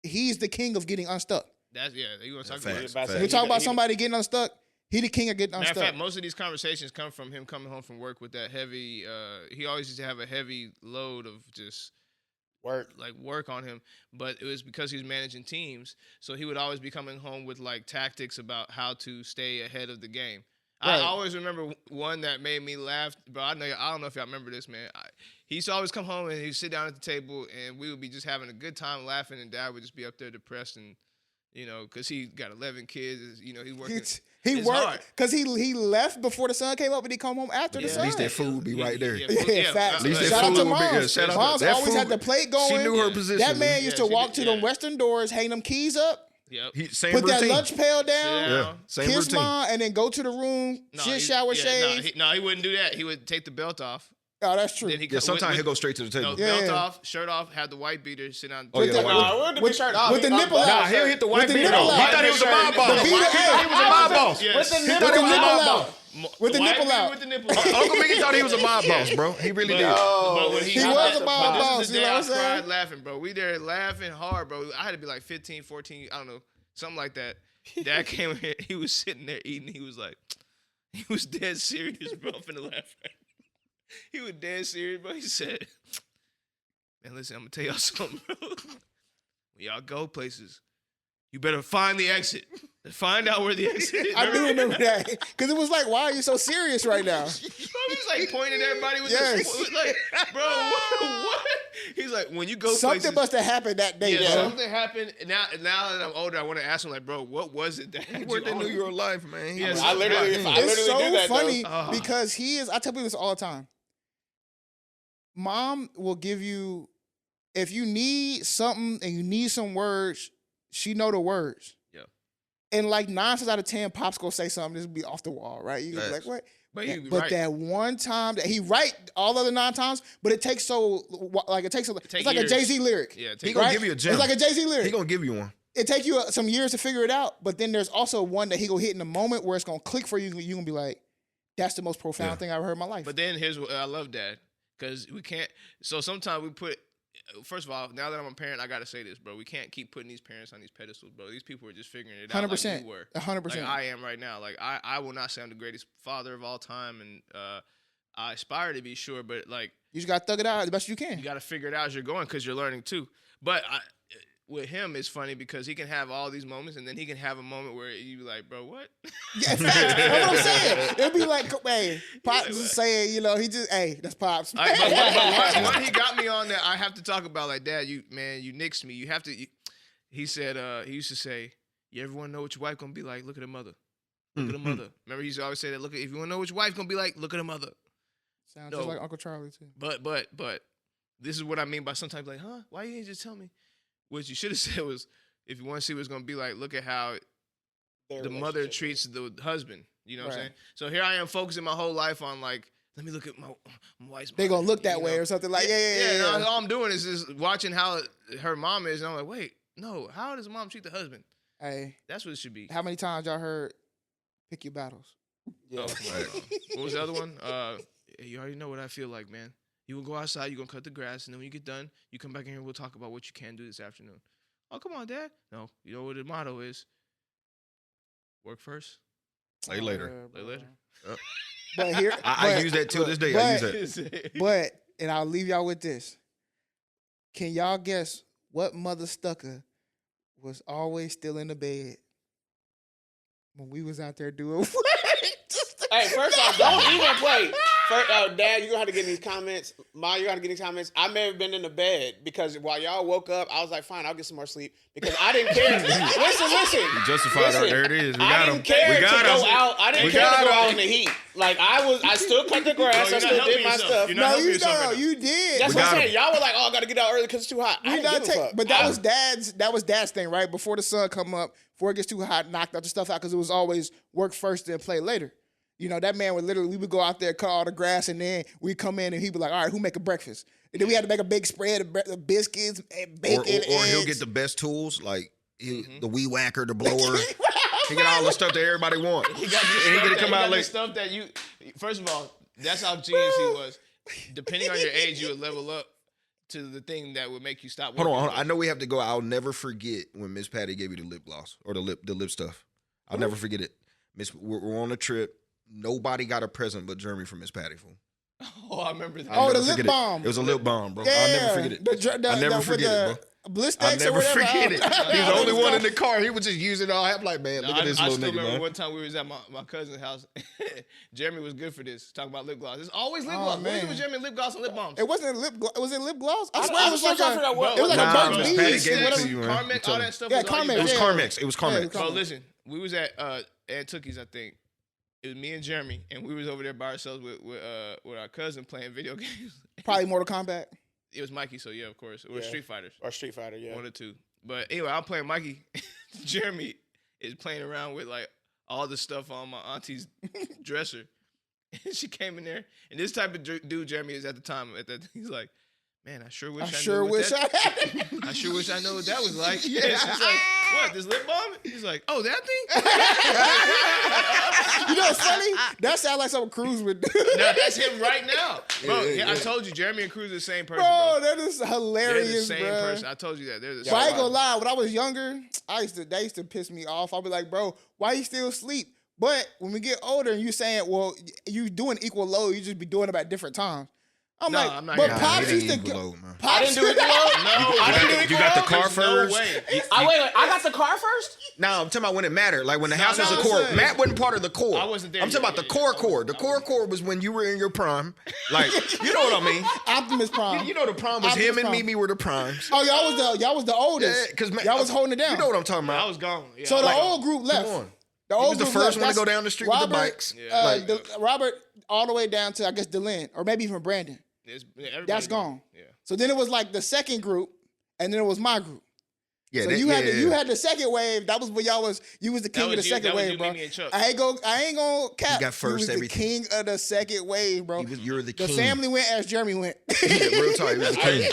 He's the king of getting unstuck. That's you want to talk Facts, about it. facts. We talk about somebody getting unstuck. He the king of getting Matter unstuck. of fact, most of these conversations come from him coming home from work with that heavy. He always used to have a heavy load of just work on him, but it was because he was managing teams. So he would always be coming home with like tactics about how to stay ahead of the game. Right. I always remember one that made me laugh, bro. I don't know if y'all remember this, man. He used to always come home and he'd sit down at the table and we would be just having a good time laughing, and dad would just be up there depressed and. You know, because he got 11 kids. You know, he's working. He it's worked hard. because he left before the sun came up, and he come home after the At sun. least that food be right there. Yeah, facts. At least that Shout out food to will be Moms. good. Shout out Moms that always food. had the plate going. She knew her position. That man used to she walk did, to them western doors, hang them keys up, Yep. Same put routine. that lunch pail down, Yeah. Same kiss routine. mom, and then go to the room, shower, shave. No, he wouldn't do that. He would take the belt off. Oh, that's true. Then he Yeah, sometimes he'll go straight to the table. belt off, shirt off, had the white beater, sit down. Oh, yeah, the white beater. No, it wouldn't be shirt off. with the nipple out. Nah, he'll hit the white the beater. nipple He out. thought he was a mob boss. The He beater, was a mob boss. Yes. With the With nipple the nipple out. out. With the nipple out. With the nipple out. Uncle Mickey thought he was a mob boss, bro. He really did. But when He was a mob but boss, this is the you day know I what I'm saying? cried laughing, bro. We there laughing hard, bro. I had to be like 15, 14, I don't know, something like that. Dad came in here. He was sitting there eating. He was like, he was dead serious, bro. I'm finna laugh. He was dead serious, bro. He said, man, listen, I'm gonna tell y'all something, bro. When y'all go places, you better find the exit. Find out where the exit is. I do remember that. Because it was like, why are you so serious right now? Bro, he's like pointing at everybody with Yes. this. Like, bro, what? He's like, when you go Something places, must have happened that day, yeah, bro. something happened. Now that I'm older, I want to ask him, like, bro, what was it that He had worked you in New on? York life, man. Yes. I literally It's do so that, funny though. because he is. I tell people this all the time. Mom will give you, if you need something and you need some words, she know the words. Yeah. And like 9 times out of 10, Pops gonna say something, this will be off the wall, right? You gonna be like, what? But you But right. that one time that he right all other 9 times, but it takes so like it takes take it's like years. a Jay-Z lyric. Yeah, He take gonna right? give you a gem. It's like a Jay-Z He lyric. gonna give you one. It take you some years to figure it out, but then there's also one that he gonna hit in a moment where it's gonna click for you. You gonna be like, that's the most profound thing I've heard in my life. But then here's what I love that because we can't. So sometimes we put. First of all, now that I'm a parent, I gotta say this, bro. We can't keep putting these parents on these pedestals, bro. These people are just figuring it out. 100%. Like we were. 100%. Like I am right now. Like I will not say I'm the greatest father of all time, and I aspire to be, sure, but like You just gotta thug it out the best you can. you got to figure it out as you're going because you're learning too. But with him, it's funny because he can have all these moments, and then he can have a moment where you be like, bro, what? Yeah, facts. That's what I'm saying. It'll be like, hey, Pops like, is what? saying, you know, he just, hey, that's Pops. But one he got me on that I have to talk about, like, Dad, you nixed me. You have to. He said, he used to say, you ever want to know what your wife gonna be like? Look at her mother. Look at her mother. Remember, he used to always say that. If you want to know what your wife gonna be like, look at her mother. Sounds No. just like Uncle Charlie too. But this is what I mean by sometimes like, huh? Why you didn't just tell me? What you should have said was, if you want to see what it's gonna be like, look at how Their the mother relationship. treats the husband. You know what I'm Right. saying? So here I am focusing my whole life on like, let me look at my wife's They mother, gonna look that you way know? or something like, yeah. no, all I'm doing is just watching how her mom is, and I'm like, wait, no, how does mom treat the husband? Hey, That's what it should be. how many times y'all heard pick your battles? Yeah. Oh, come on, bro. What was the other one? You already know what I feel like, man. You will go outside, you're gonna cut the grass, and then when you get done, you come back in here and we'll talk about what you can do this afternoon. Oh, come on, Dad. No, you know what the motto is? Work first. Lay later. Lay later. But here, I use that till this day. I use that. But, and I'll leave y'all with this. Can y'all guess what Mother Stucker was always still in the bed when we was out there doing work? Hey, first off, don't even play. Dad, you're gonna have to get in these comments. Ma, you're gonna have to get in these comments. I may have been in the bed because while y'all woke up, I was like, fine, I'll get some more sleep because I didn't care. Listen. You justified Listen, it. There it is. We I got him. didn't care We to got go him. out. I didn't We care to got go him. out in the heat. Like I still cut the grass. No, I you're still not helping did my yourself. stuff. You're not No, helping you yourself know, right now. you did. That's We what I'm got saying. him. Y'all were like, "Oh, I gotta get out early because it's too hot." I We didn't not give a take, fuck. but that was dad's thing, right? Before the sun come up, before it gets too hot, knocked out the stuff out because it was always work first and play later. You know, that man would literally, we would go out there, cut all the grass, and then we'd come in and he'd be like, all right, who make a breakfast? And then we had to make a big spread of biscuits and bacon. Or he'll eggs. get the best tools, like the weed whacker, the blower. He get all the stuff that everybody want. He got this And he stuff get to that- come he got out this late. stuff that you. First of all, that's how genius he was. Depending on your age, you would level up to the thing that would make you stop. Hold working. on. I know we have to go. I'll never forget when Miss Patty gave you the lip gloss or the lip stuff. I'll never forget it. We're on a trip. Nobody got a present but Jeremy from Miss Patty. Fool. Oh, I remember that. I'll Oh, never the lip forget it. balm. It was a lip balm, bro. Yeah, I'll never forget it. I'll never forget it, bro. Bliss I'll sticks or never whatever. forget it. He was the only one in the the car. He was just using it all. I'm like, man, No, look at this I little still nigga, remember man. one time we was at my cousin's house. Jeremy was good for this. Talking about lip gloss. It's always lip Oh, gloss. What is it man. with Jeremy lip gloss and lip balms? It wasn't lip gloss. Was it lip gloss? I I swear it was was still like trying to figure out what- it was like Nah, a Burt's Miss Bees. Patty and gave it whatever. to you, man. I'm Carmex, all telling that you. stuff. Yeah, was all you Carmex, It was got. yeah. Carmex. It was Carmex. Yeah, Bro, listen, we was at Aunt Tookie's, I think. It was me and Jeremy, and we was over there by ourselves with our cousin playing video games. Probably Mortal Kombat. It was Mikey, so yeah, of course. It was Yeah. Street Fighters. Or Street Fighter, yeah. One or two. But anyway, I'm playing Mikey. Jeremy is playing around with like all the stuff on my auntie's dresser. And she came in there, and this type of dude Jeremy is at the time. He's like, Man, I sure wish I I sure knew what wish that, I had it. I sure wish I know what that was like. Yeah. She's like, what, this lip balm? He's like, oh, that thing? You know what's funny? That sounds like something Cruz would do. No, that's him right now. Bro, Yeah. I told you, Jeremy and Cruz are the same person, Bro, bro. that is They're hilarious, the same bro. person. I told you that. They're the But I same. ain't gonna lie, when I was younger, that used to piss me off. I'll be like, bro, why you still sleep? But when we get older and you saying, well, you doing equal load, you just be doing it at different times. I'm No, like, I'm not but hearing Pops it used to ain't go. equal load, man. I didn't do it. No, I didn't do it. You got the car There's first? No way. Wait, I got the car first. No, I'm talking about when it mattered. Like when the house no, was a I'm core. saying- Matt wasn't part of the core. I wasn't there I'm talking yet. about the Yeah, core. The core was when you were in your prime. Like, you know what I mean? Optimus Prime. You know the prime was Optimus him and Prime. Mimi were the primes. Oh, y'all was the oldest. Yeah, because y'all was holding it down. You know what I'm talking I about? was gone. Yeah, So I the was gone. old group left. Come on. The He old was the group first left. one to go That's down the street with the bikes. Yeah. Like, Robert all the way down to I guess Delin or maybe even Brandon. Everybody's That's gone. Yeah. So then it was like the second group, and then it was my group. yeah, So that- you yeah. had the second wave. That was when you was the king of the second wave, bro. Mimi, and Chuck. I ain't gonna cap. got first was everything. the king of the second wave, bro. You're the The king. family went as Jeremy went. Yeah, real talk. He was the king.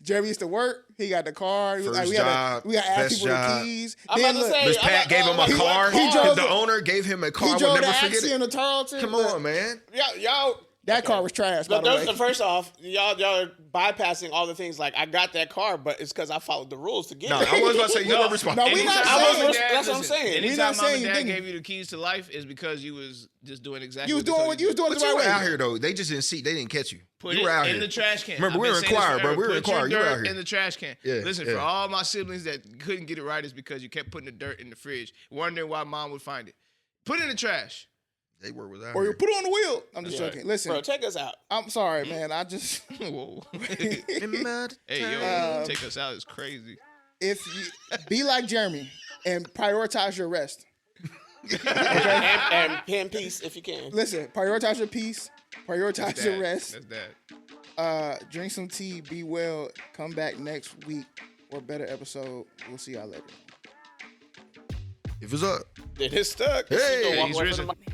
Jeremy used to work. He got the car. First we had job, to ask best people job. the keys. I'm Then about to look, say, Miss Pat gave him a He car. drove The the- owner gave him a car. he I drove would the never forget Axiom it. to Tarleton. Come Look, on, man. Y'all. that car was trash. By the way. First off, y'all are bypassing all the things. Like I got that car, but it's because I followed the rules to get No, it. I was about to say you were responsible. No, we not I was saying- res- that's what I'm saying. We Anytime not mom saying and you dad didn't. gave you the keys to life is because you was just doing exactly You was what they doing told what you was doing But the you right were way. out here though. They just didn't see. They didn't catch you. Put You it were out in here. the trash can. Remember, I've we been were in saying this choir, bro. forever. We were in Put your choir. You were dirt out here. in the trash can. Yeah, Listen, yeah. for all my siblings that couldn't get it right is because you kept putting the dirt in the fridge, wondering why mom would find it. Put it in the trash. They were without. Or you put it on the wheel. I'm just Yeah. joking. Listen, Bro, check us out. I'm sorry, man. I just Whoa. Hey, Hey, take us out is crazy. if you be like Jeremy and prioritize your rest. And pen peace if you can. Listen, prioritize your peace, prioritize your rest. That's that. Drink some tea, be well. Come back next week for a better episode. We'll see y'all later. If it's up. Then it's stuck. Hey, You don't walk he's away from risen. the mic.